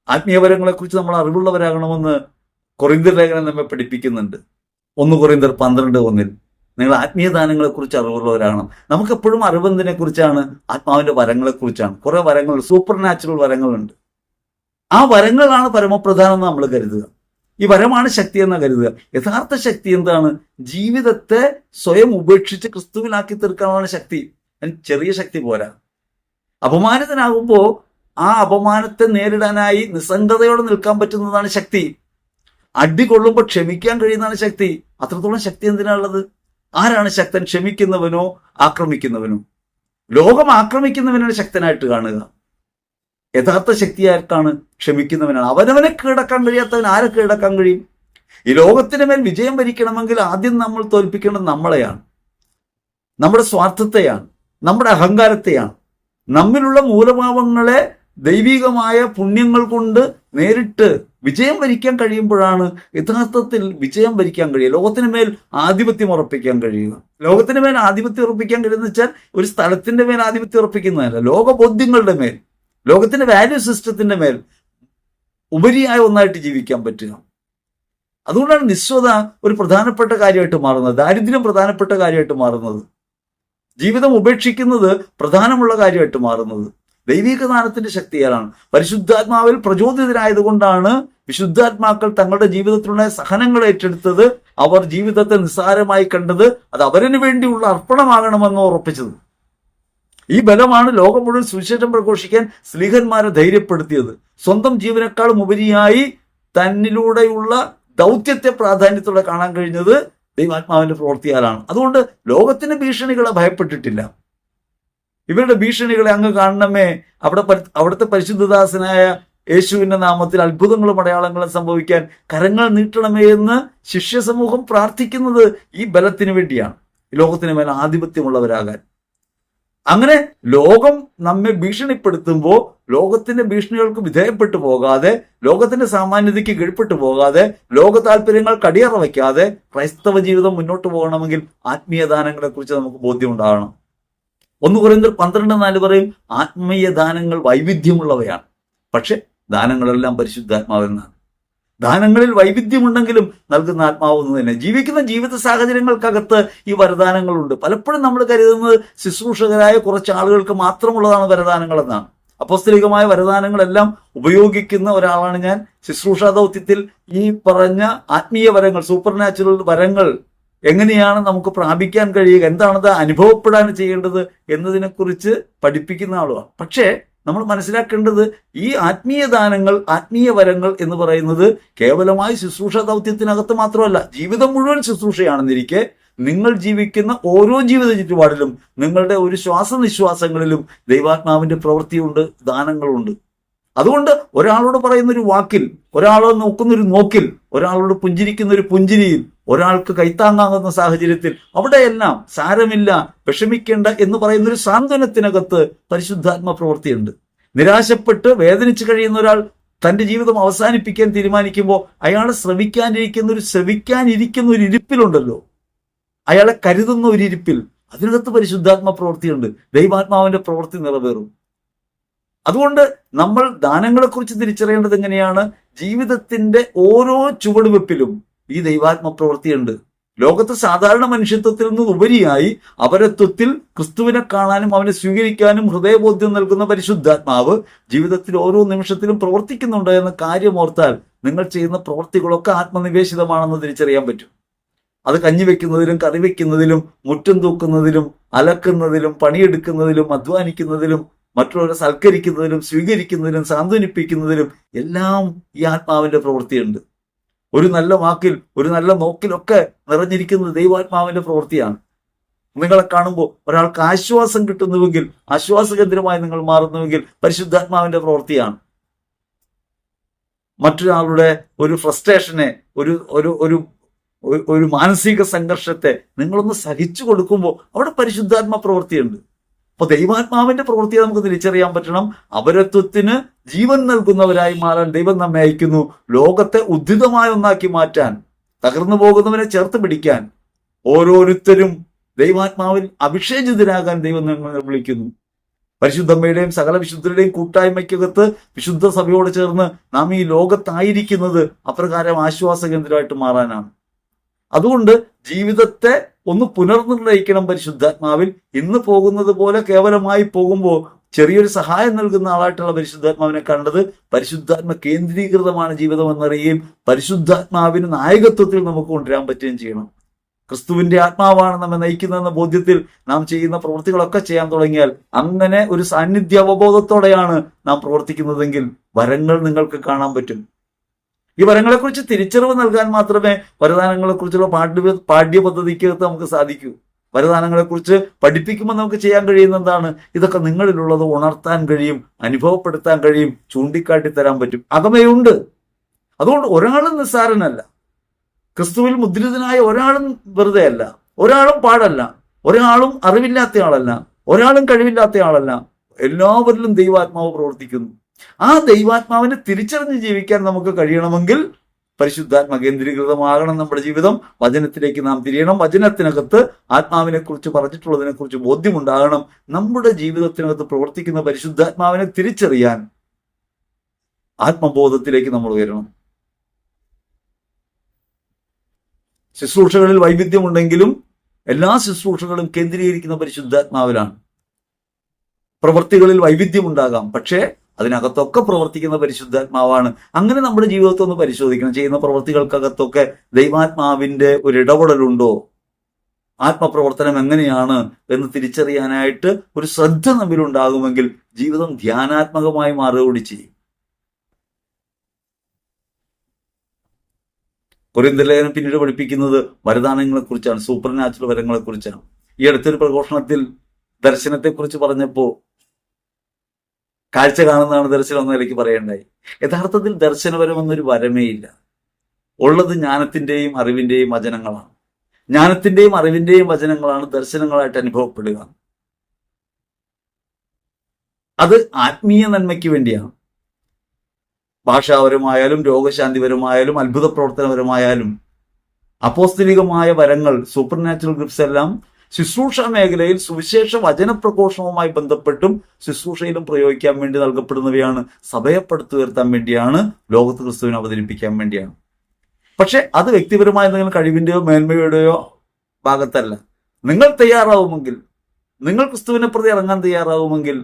ആത്മീയപരങ്ങളെക്കുറിച്ച് നമ്മൾ അറിവുള്ളവരാകണമെന്ന് കൊറിന്ത്യർ ലേഖനം നമ്മെ പഠിപ്പിക്കുന്നുണ്ട്. 1 കൊറിന്ത്യർ 12:1 നിങ്ങൾ ആത്മീയദാനങ്ങളെക്കുറിച്ച് അറിവുള്ളവരാകണം. നമുക്കെപ്പോഴും അറിവെന്തിനെ കുറിച്ചാണ്? ആത്മാവിന്റെ വരങ്ങളെക്കുറിച്ചാണ്. കുറെ വരങ്ങൾ, സൂപ്പർ നാച്ചുറൽ വരങ്ങളുണ്ട്. ആ വരങ്ങളാണ് പരമപ്രധാനം എന്ന് നമ്മൾ കരുതുക. ഈ വരമാണ് ശക്തി എന്ന് കരുതുക. യഥാർത്ഥ ശക്തി എന്താണ്? ജീവിതത്തെ സ്വയം ഉപേക്ഷിച്ച് ക്രിസ്തുവിലാക്കി തീർക്കാനാണ് ശക്തി. ചെറിയ ശക്തി പോരാ. അപമാനിതനാകുമ്പോൾ ആ അപമാനത്തെ നേരിടാനായി നിസ്സംഗതയോടെ നിൽക്കാൻ പറ്റുന്നതാണ് ശക്തി. അടി കൊള്ളുമ്പോൾ ക്ഷമിക്കാൻ കഴിയുന്നതാണ് ശക്തി. അത്രത്തോളം ശക്തി എന്തിനാണുള്ളത്? ആരാണ് ശക്തൻ? ക്ഷമിക്കുന്നവനോ ആക്രമിക്കുന്നവനോ? ലോകം ആക്രമിക്കുന്നവനാണ് ശക്തനായിട്ട് കാണുക. യഥാർത്ഥ ശക്തി ആർക്കാണ്? ക്ഷമിക്കുന്നവനാണ്. അവനവനെ കീഴടക്കാൻ കഴിയാത്തവൻ ആരെ കീഴടക്കാൻ കഴിയും? ഈ ലോകത്തിന് മേൽ വിജയം വരിക്കണമെങ്കിൽ ആദ്യം നമ്മൾ തോൽപ്പിക്കേണ്ടത് നമ്മളെയാണ്, നമ്മുടെ സ്വാർത്ഥത്തെയാണ്, നമ്മുടെ അഹങ്കാരത്തെയാണ്. നമ്മിലുള്ള മൂലഭാവങ്ങളെ ദൈവികമായ പുണ്യങ്ങൾ കൊണ്ട് നേരിട്ട് വിജയം വരിക്കാൻ കഴിയുമ്പോഴാണ് യഥാർത്ഥത്തിൽ വിജയം വരിക്കാൻ കഴിയുക, ലോകത്തിന് മേൽ ആധിപത്യം ഉറപ്പിക്കാൻ കഴിയുക. ലോകത്തിന് മേൽ ആധിപത്യം ഉറപ്പിക്കാൻ കഴിയുന്ന വെച്ചാൽ ഒരു സ്ഥലത്തിന്റെ മേൽ ആധിപത്യം ഉറപ്പിക്കുന്നതല്ല, ലോകബോധ്യങ്ങളുടെ മേൽ, ലോകത്തിന്റെ വാല്യൂ സിസ്റ്റത്തിന്റെ മേൽ ഉപരിയായ ഒന്നായിട്ട് ജീവിക്കാൻ പറ്റുക. അതുകൊണ്ടാണ് നിസ്വത ഒരു പ്രധാനപ്പെട്ട കാര്യമായിട്ട് മാറുന്നത്, ദാരിദ്ര്യം പ്രധാനപ്പെട്ട കാര്യമായിട്ട് മാറുന്നത്, ജീവിതം ഉപേക്ഷിക്കുന്നത് പ്രധാനമുള്ള കാര്യമായിട്ട് മാറുന്നത്. ദൈവിക ദാനത്തിന്റെ ശക്തിയാലാണ്. പരിശുദ്ധാത്മാവിൽ പ്രചോദിതരായതുകൊണ്ടാണ് വിശുദ്ധാത്മാക്കൾ തങ്ങളുടെ ജീവിതത്തിലുള്ള സഹനങ്ങൾ ഏറ്റെടുത്തത്. അവർ ജീവിതത്തെ നിസ്സാരമായി കണ്ടത്, അത് അവരിന് വേണ്ടിയുള്ള അർപ്പണമാകണമെന്ന് ഉറപ്പിച്ചത്. ഈ ബലമാണ് ലോകം മുഴുവൻ സുവിശേഷം പ്രഘോഷിക്കാൻ സ്ലീഹന്മാരെ ധൈര്യപ്പെടുത്തിയത്. സ്വന്തം ജീവനേക്കാളും ഉപരിയായി തന്നിലൂടെയുള്ള ദൗത്യത്തെ പ്രാധാന്യത്തോടെ കാണാൻ കഴിഞ്ഞത് ദൈവാത്മാവിന്റെ പ്രവൃത്തിയാലാണ്. അതുകൊണ്ട് ലോകത്തിന്റെ ഭീഷണികളെ ഭയപ്പെട്ടിട്ടില്ല. ഇവരുടെ ഭീഷണികളെ അങ്ങ് കാണണമേ, അവിടുത്തെ പരിശുദ്ധദാസനായ യേശുവിന്റെ നാമത്തിൽ അത്ഭുതങ്ങളും അടയാളങ്ങളും സംഭവിക്കാൻ കരങ്ങൾ നീട്ടണമേ എന്ന് ശിഷ്യസമൂഹം പ്രാർത്ഥിക്കുന്നത് ഈ ബലത്തിന് വേണ്ടിയാണ്, ലോകത്തിന് മേൽ ആധിപത്യമുള്ളവരാകാൻ. അങ്ങനെ ലോകം നമ്മെ ഭീഷണിപ്പെടുത്തുമ്പോൾ ലോകത്തിന്റെ ഭീഷണികൾക്ക് വിധേയപ്പെട്ടു പോകാതെ, ലോകത്തിന്റെ സാമാന്യതയ്ക്ക് കീഴ്പ്പെട്ടു പോകാതെ, ലോക താല്പര്യങ്ങൾ കടിയറ വയ്ക്കാതെ ക്രൈസ്തവ ജീവിതം മുന്നോട്ട് പോകണമെങ്കിൽ ആത്മീയ ദാനങ്ങളെ കുറിച്ച് നമുക്ക് ബോധ്യം ഉണ്ടാകണം. 1 കൊരിന്ത്യർ 12:4 പറയും, ആത്മീയ ദാനങ്ങൾ വൈവിധ്യമുള്ളവയാണ്, പക്ഷെ ദാനങ്ങളെല്ലാം പരിശുദ്ധാത്മാവെന്നാണ്. ദാനങ്ങളിൽ വൈവിധ്യമുണ്ടെങ്കിലും നൽകുന്ന ആത്മാവ് ഒന്ന് തന്നെ. ജീവിക്കുന്ന ജീവിത സാഹചര്യങ്ങൾക്കകത്ത് ഈ വരദാനങ്ങളുണ്ട്. പലപ്പോഴും നമ്മൾ കരുതുന്നത് ശുശ്രൂഷകരായ കുറച്ച് ആളുകൾക്ക് മാത്രമുള്ളതാണ് വരദാനങ്ങൾ എന്നാണ്. അപ്പോസ്തലികമായ വരദാനങ്ങളെല്ലാം ഉപയോഗിക്കുന്ന ഒരാളാണ് ഞാൻ. ശുശ്രൂഷാ ദൗത്യത്തിൽ ഈ പറഞ്ഞ ആത്മീയ വരങ്ങൾ, സൂപ്പർ നാച്ചുറൽ വരങ്ങൾ എങ്ങനെയാണ് നമുക്ക് പ്രാപിക്കാൻ കഴിയുക, എന്താണത് അനുഭവപ്പെടാൻ ചെയ്യേണ്ടത് എന്നതിനെക്കുറിച്ച് പഠിപ്പിക്കുന്ന ആളുമാണ്. പക്ഷേ നമ്മൾ മനസ്സിലാക്കേണ്ടത് ഈ ആത്മീയ ദാനങ്ങൾ, ആത്മീയ വരങ്ങൾ എന്ന് പറയുന്നത് കേവലമായി ശുശ്രൂഷ ദൗത്യത്തിനകത്ത് മാത്രമല്ല, ജീവിതം മുഴുവൻ ശുശ്രൂഷയാണെന്നിരിക്കെ നിങ്ങൾ ജീവിക്കുന്ന ഓരോ ജീവിത ചുറ്റുപാടിലും, നിങ്ങളുടെ ഒരു ശ്വാസനിശ്വാസങ്ങളിലും ദൈവാത്മാവിന്റെ പ്രവൃത്തിയുണ്ട്, ദാനങ്ങളുണ്ട്. അതുകൊണ്ട് ഒരാളോട് പറയുന്നൊരു വാക്കിൽ, ഒരാളെ നോക്കുന്നൊരു നോക്കിൽ, ഒരാളോട് പുഞ്ചിരിക്കുന്നൊരു പുഞ്ചിരിയിൽ, ഒരാൾക്ക് കൈത്താങ്ങാകുന്ന സാഹചര്യത്തിൽ, അവിടെയെല്ലാം സാരമില്ല, വിഷമിക്കേണ്ട എന്ന് പറയുന്നൊരു സാന്ത്വനത്തിനകത്ത് പരിശുദ്ധാത്മ പ്രവൃത്തിയുണ്ട്. നിരാശപ്പെട്ട് വേദനിച്ചു കഴിയുന്ന ഒരാൾ തന്റെ ജീവിതം അവസാനിപ്പിക്കാൻ തീരുമാനിക്കുമ്പോൾ അയാളെ ശ്രവിക്കാനിരിക്കുന്ന ഒരു ഇരിപ്പിലുണ്ടല്ലോ, അയാളെ കരുതുന്ന ഒരു ഇരിപ്പിൽ, അതിനകത്ത് പരിശുദ്ധാത്മ പ്രവൃത്തിയുണ്ട്, ദൈവാത്മാവിന്റെ പ്രവൃത്തി നിറവേറും. അതുകൊണ്ട് നമ്മൾ ദാനങ്ങളെക്കുറിച്ച് തിരിച്ചറിയേണ്ടത് എങ്ങനെയാണ്? ജീവിതത്തിന്റെ ഓരോ ചുവടുവെപ്പിലും ഈ ദൈവാത്മ പ്രവൃത്തിയുണ്ട്. ലോകത്ത് സാധാരണ മനുഷ്യത്വത്തിൽ നിന്ന് ഉപരിയായി അപരത്വത്തിൽ ക്രിസ്തുവിനെ കാണാനും അവനെ സ്വീകരിക്കാനും ഹൃദയബോധ്യം നൽകുന്ന പരിശുദ്ധാത്മാവ് ജീവിതത്തിൽ ഓരോ നിമിഷത്തിലും പ്രവർത്തിക്കുന്നുണ്ട് എന്ന കാര്യം ഓർത്താൽ നിങ്ങൾ ചെയ്യുന്ന പ്രവൃത്തികളൊക്കെ ആത്മനിവേശിതമാണെന്ന് തിരിച്ചറിയാൻ പറ്റും. അത് കഞ്ഞി വെക്കുന്നതിലും കറി വെക്കുന്നതിലും മുറ്റം തൂക്കുന്നതിലും അലക്കുന്നതിലും പണിയെടുക്കുന്നതിലും അധ്വാനിക്കുന്നതിലും മറ്റുള്ളവരെ സൽക്കരിക്കുന്നതിലും സ്വീകരിക്കുന്നതിലും സാന്ത്വനിപ്പിക്കുന്നതിലും എല്ലാം ഈ ആത്മാവിന്റെ പ്രവൃത്തിയുണ്ട്. ഒരു നല്ല വാക്കിൽ, ഒരു നല്ല നോക്കിലൊക്കെ നിറഞ്ഞിരിക്കുന്നത് ദൈവാത്മാവിന്റെ പ്രവൃത്തിയാണ്. നിങ്ങളെ കാണുമ്പോൾ ഒരാൾക്ക് ആശ്വാസം കിട്ടുന്നുവെങ്കിൽ, ആശ്വാസകേന്ദ്രമായി നിങ്ങൾ മാറുന്നുവെങ്കിൽ പരിശുദ്ധാത്മാവിന്റെ പ്രവൃത്തിയാണ്. മറ്റൊരാളുടെ ഒരു ഫ്രസ്ട്രേഷനെ, ഒരു മാനസിക സംഘർഷത്തെ നിങ്ങളൊന്ന് സഹിച്ചു കൊടുക്കുമ്പോൾ അവിടെ പരിശുദ്ധാത്മ പ്രവൃത്തിയുണ്ട്. അപ്പൊ ദൈവാത്മാവിന്റെ പ്രവൃത്തിയെ നമുക്ക് തിരിച്ചറിയാൻ പറ്റണം. അപരത്വത്തിന് ജീവൻ നൽകുന്നവരായി മാറാൻ ദൈവം നമ്മെ അയക്കുന്നു. ലോകത്തെ ഉദ്ധിതമായ ഒന്നാക്കി മാറ്റാൻ, തകർന്നു പോകുന്നവരെ ചേർത്ത് പിടിക്കാൻ, ഓരോരുത്തരും ദൈവാത്മാവിൽ അഭിഷേചിതരാകാൻ ദൈവം നമ്മളെ വിളിക്കുന്നു. പരിശുദ്ധമ്മയുടെയും സകല വിശുദ്ധരുടെയും കൂട്ടായ്മയ്ക്കകത്ത് വിശുദ്ധ സഭയോട് ചേർന്ന് നാം ഈ ലോകത്തായിരിക്കുന്നത് അപ്രകാരം ആശ്വാസ കേന്ദ്രമായിട്ട് മാറാനാണ്. അതുകൊണ്ട് ജീവിതത്തെ ഒന്ന് പുനർനിർണയിക്കണം പരിശുദ്ധാത്മാവിൽ. ഇന്ന് പോകുന്നത് പോലെ കേവലമായി പോകുമ്പോൾ ചെറിയൊരു സഹായം നൽകുന്ന ആളായിട്ടുള്ള പരിശുദ്ധാത്മാവിനെ കണ്ടത് പരിശുദ്ധാത്മ കേന്ദ്രീകൃതമാണ് ജീവിതം എന്നറിയുകയും പരിശുദ്ധാത്മാവിന് നായകത്വത്തിൽ നമുക്ക് കൊണ്ടുവരാൻ പറ്റുകയും ചെയ്യണം. ക്രിസ്തുവിന്റെ ആത്മാവാണ് നമ്മെ നയിക്കുന്നതെന്ന ബോധ്യത്തിൽ നാം ചെയ്യുന്ന പ്രവൃത്തികളൊക്കെ ചെയ്യാൻ തുടങ്ങിയാൽ, അങ്ങനെ ഒരു സാന്നിധ്യ അവബോധത്തോടെയാണ് നാം പ്രവർത്തിക്കുന്നതെങ്കിൽ വരങ്ങൾ നിങ്ങൾക്ക് കാണാൻ പറ്റും. ഈ വരങ്ങളെക്കുറിച്ച് തിരിച്ചറിവ് നൽകാൻ മാത്രമേ വരദാനങ്ങളെക്കുറിച്ചുള്ള പാഠ്യപദ്ധതിക്കകത്ത് നമുക്ക് സാധിക്കൂ. വരദാനങ്ങളെക്കുറിച്ച് പഠിപ്പിക്കുമ്പോൾ നമുക്ക് ചെയ്യാൻ കഴിയുന്ന എന്താണ്? ഇതൊക്കെ നിങ്ങളിലുള്ളത് ഉണർത്താൻ കഴിയും, അനുഭവപ്പെടുത്താൻ കഴിയും, ചൂണ്ടിക്കാട്ടിത്തരാൻ പറ്റും. അകമയുണ്ട്. അതുകൊണ്ട് ഒരാളും നിസ്സാരനല്ല. ക്രിസ്തുവിൽ മുദ്രിതനായ ഒരാളും വെറുതെ അല്ല, ഒരാളും പാടല്ല, ഒരാളും അറിവില്ലാത്ത ആളല്ല, ഒരാളും കഴിവില്ലാത്ത ആളല്ല. എല്ലാവരിലും ദൈവാത്മാവ് പ്രവർത്തിക്കുന്നു. ആ ദൈവാത്മാവിനെ തിരിച്ചറിഞ്ഞ് ജീവിക്കാൻ നമുക്ക് കഴിയണമെങ്കിൽ പരിശുദ്ധാത്മ കേന്ദ്രീകൃതമാകണം നമ്മുടെ ജീവിതം. വചനത്തിലേക്ക് നാം തിരിയണം. വചനത്തിനകത്ത് ആത്മാവിനെ കുറിച്ച് പറഞ്ഞിട്ടുള്ളതിനെ കുറിച്ച് ബോധ്യമുണ്ടാകണം. നമ്മുടെ ജീവിതത്തിനകത്ത് പ്രവർത്തിക്കുന്ന പരിശുദ്ധാത്മാവിനെ തിരിച്ചറിയാൻ ആത്മബോധത്തിലേക്ക് നമ്മൾ ഉയരണം. ശുശ്രൂഷകളിൽ വൈവിധ്യമുണ്ടെങ്കിലും എല്ലാ ശുശ്രൂഷകളും കേന്ദ്രീകരിക്കുന്ന പരിശുദ്ധാത്മാവിലാണ്. പ്രവൃത്തികളിൽ വൈവിധ്യമുണ്ടാകാം, പക്ഷേ അതിനകത്തൊക്കെ പ്രവർത്തിക്കുന്ന പരിശുദ്ധാത്മാവാണ്. അങ്ങനെ നമ്മുടെ ജീവിതത്തെ ഒന്ന് പരിശോധിക്കണം. ചെയ്യുന്ന പ്രവൃത്തികൾക്കകത്തൊക്കെ ദൈവാത്മാവിന്റെ ഒരു ഇടപെടലുണ്ടോ, ആത്മപ്രവർത്തനം എങ്ങനെയാണ് എന്ന് തിരിച്ചറിയാനായിട്ട് ഒരു ശ്രദ്ധ നമ്മിലുണ്ടാകുമെങ്കിൽ ജീവിതം ധ്യാനാത്മകമായി മാറുകയൂടി ചെയ്യും. കൊരിന്ത്യർ ലേഖനം പിന്നീട് പഠിപ്പിക്കുന്നത് വരദാനങ്ങളെ കുറിച്ചാണ്, സൂപ്പർ നാച്ചുറൽ വരങ്ങളെ കുറിച്ചാണ്. ഈ അടുത്തൊരു പ്രഘോഷണത്തിൽ ദർശനത്തെക്കുറിച്ച് പറഞ്ഞപ്പോൾ കാഴ്ച കാണുന്നതാണ് ദർശനം എന്ന നിലയ്ക്ക് പറയേണ്ടായി. യഥാർത്ഥത്തിൽ ദർശനപരം എന്നൊരു വരമേ ഇല്ല. ഉള്ളത് ജ്ഞാനത്തിന്റെയും അറിവിന്റെയും വചനങ്ങളാണ്. ജ്ഞാനത്തിന്റെയും അറിവിന്റെയും വചനങ്ങളാണ് ദർശനങ്ങളായിട്ട് അനുഭവപ്പെടുക. അത് ആത്മീയ നന്മയ്ക്ക് വേണ്ടിയാണ്. ഭാഷാപരമായാലും രോഗശാന്തിപരമായാലും അത്ഭുത പ്രവർത്തനപരമായാലും അപ്പോസ്തലികമായ വരങ്ങൾ, സൂപ്പർ നാച്ചുറൽ ഗിഫ്റ്റ്സ് എല്ലാം ശുശ്രൂഷ മേഖലയിൽ സുവിശേഷ വചനപ്രഘോഷവുമായി ബന്ധപ്പെട്ടും ശുശ്രൂഷയിലും പ്രയോഗിക്കാൻ വേണ്ടി നൽകപ്പെടുന്നവയാണ്. സഭയെ പടുത്തുയർത്താൻ വേണ്ടിയാണ്, ലോകത്ത് ക്രിസ്തുവിനെ അവതരിപ്പിക്കാൻ വേണ്ടിയാണ്. പക്ഷെ അത് വ്യക്തിപരമായ എന്തെങ്കിലും കഴിവിന്റെയോ മേന്മയുടെയോ ഭാഗത്തല്ല. നിങ്ങൾ തയ്യാറാവുമെങ്കിൽ, നിങ്ങൾ ക്രിസ്തുവിനെ പ്രതി ഇറങ്ങാൻ തയ്യാറാവുമെങ്കിൽ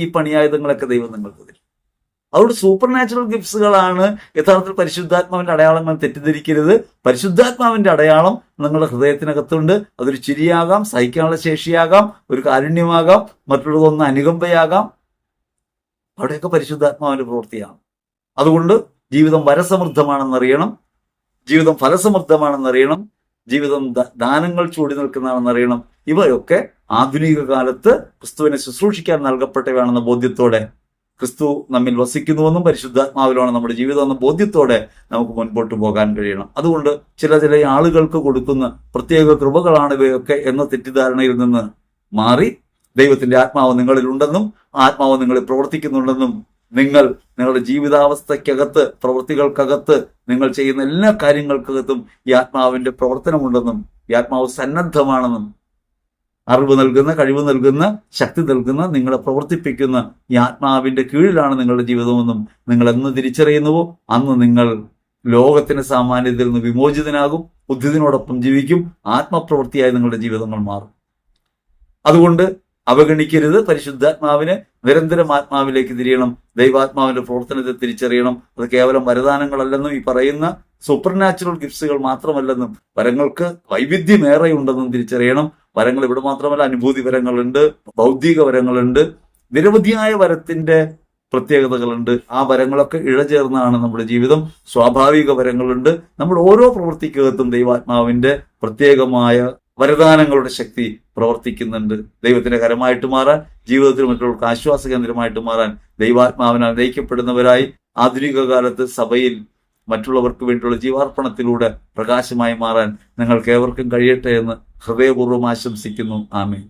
ഈ പണിയായുധങ്ങളൊക്കെ ദൈവം നിങ്ങൾക്ക് തരും. അതുകൊണ്ട് സൂപ്പർ നാച്ചുറൽ ഗിഫ്റ്റ്സുകളാണ് യഥാർത്ഥത്തിൽ പരിശുദ്ധാത്മാവിന്റെ അടയാളങ്ങൾ തെറ്റിദ്ധരിക്കരുത്. പരിശുദ്ധാത്മാവിന്റെ അടയാളം നിങ്ങളുടെ ഹൃദയത്തിനകത്തുണ്ട്. അതൊരു ചിരിയാകാം, സഹിക്കാനുള്ള ശേഷിയാകാം, ഒരു കാരുണ്യമാകാം, മറ്റുള്ളതൊന്ന് അനുകമ്പയാകാം. അവിടെയൊക്കെ പരിശുദ്ധാത്മാവിന്റെ പ്രവൃത്തിയാണ്. അതുകൊണ്ട് ജീവിതം വരസമൃദ്ധമാണെന്നറിയണം, ജീവിതം ഫലസമൃദ്ധമാണെന്നറിയണം, ജീവിതം ദാനങ്ങൾ ചൂടി നിൽക്കുന്നതാണെന്നറിയണം. ഇവയൊക്കെ ആധുനിക കാലത്ത് ക്രിസ്തുവിനെ ശുശ്രൂഷിക്കാൻ നൽകപ്പെട്ടവയാണെന്ന ബോധ്യത്തോടെ, ക്രിസ്തു നമ്മിൽ വസിക്കുന്നുവെന്നും പരിശുദ്ധാത്മാവിലാണ് നമ്മുടെ ജീവിതം എന്ന ബോധ്യത്തോടെ നമുക്ക് മുൻപോട്ട് പോകാൻ കഴിയണം. അതുകൊണ്ട് ചില ആളുകൾക്ക് കൊടുക്കുന്ന പ്രത്യേക കൃപകളാണ് ഇവയൊക്കെ എന്ന തെറ്റിദ്ധാരണയിൽ നിന്ന് മാറി ദൈവത്തിന്റെ ആത്മാവ് നിങ്ങളിലുണ്ടെന്നും ആത്മാവ് നിങ്ങളിൽ പ്രവർത്തിക്കുന്നുണ്ടെന്നും, നിങ്ങൾ നിങ്ങളുടെ ജീവിതാവസ്ഥയ്ക്കകത്ത്, പ്രവൃത്തികൾക്കകത്ത്, നിങ്ങൾ ചെയ്യുന്ന എല്ലാ കാര്യങ്ങൾക്കകത്തും ഈ ആത്മാവിന്റെ പ്രവർത്തനമുണ്ടെന്നും ഈ ആത്മാവ് സന്നദ്ധമാണെന്നും, അറിവ് നൽകുന്ന, കഴിവ് നൽകുന്ന, ശക്തി നൽകുന്ന, നിങ്ങളെ പ്രവർത്തിപ്പിക്കുന്ന ഈ ആത്മാവിന്റെ കീഴിലാണ് നിങ്ങളുടെ ജീവിതമെന്നും നിങ്ങൾ എന്ന് തിരിച്ചറിയുന്നുവോ അന്ന് നിങ്ങൾ ലോകത്തിന്റെ സാമാന്യതയിൽ നിന്ന് വിമോചിതനാകും, ബുദ്ധിതിനോടൊപ്പം ജീവിക്കും, ആത്മപ്രവൃത്തിയായി നിങ്ങളുടെ ജീവിതങ്ങൾ മാറും. അതുകൊണ്ട് അവഗണിക്കരുത്. പരിശുദ്ധാത്മാവിന് നിരന്തരം ആത്മാവിലേക്ക് തിരിയണം. ദൈവാത്മാവിന്റെ പ്രവർത്തനത്തെ തിരിച്ചറിയണം. അത് കേവലം വരദാനങ്ങളല്ലെന്നും ഈ പറയുന്ന സൂപ്പർ നാച്ചുറൽ ഗിഫ്റ്റ്സുകൾ മാത്രമല്ലെന്നും വരങ്ങൾക്ക് വൈവിധ്യമേറെ ഉണ്ടെന്നും തിരിച്ചറിയണം. വരങ്ങൾ ഇവിടെ മാത്രമല്ല, അനുഭൂതി വരങ്ങളുണ്ട്, ഭൗതിക വരങ്ങളുണ്ട്, നിരവധിയായ വരത്തിന്റെ പ്രത്യേകതകളുണ്ട്. ആ വരങ്ങളൊക്കെ ഇഴചേർന്നാണ് നമ്മുടെ ജീവിതം. സ്വാഭാവിക വരങ്ങളുണ്ട്. നമ്മൾ ഓരോ പ്രവൃത്തിക്കകത്തും ദൈവാത്മാവിന്റെ പ്രത്യേകമായ വരദാനങ്ങളുടെ ശക്തി പ്രവർത്തിക്കുന്നുണ്ട്. ദൈവത്തിന്റെ കരമായിട്ട് മാറാൻ, ജീവിതത്തിൽ മറ്റുള്ളവർക്ക് ആശ്വാസ കേന്ദ്രമായിട്ട് മാറാൻ, ദൈവാത്മാവിനാൽ നയിക്കപ്പെടുന്നവരായി ആധുനിക കാലത്ത് സഭയിൽ മറ്റുള്ളവർക്ക് വേണ്ടിയുള്ള ജീവാർപ്പണത്തിലൂടെ പ്രകാശമായി മാറാൻ നിങ്ങൾക്ക് ഏവർക്കും കഴിയട്ടെ എന്ന് ഹൃദയപൂർവ്വം ആശംസിക്കുന്നു. ആമേൻ.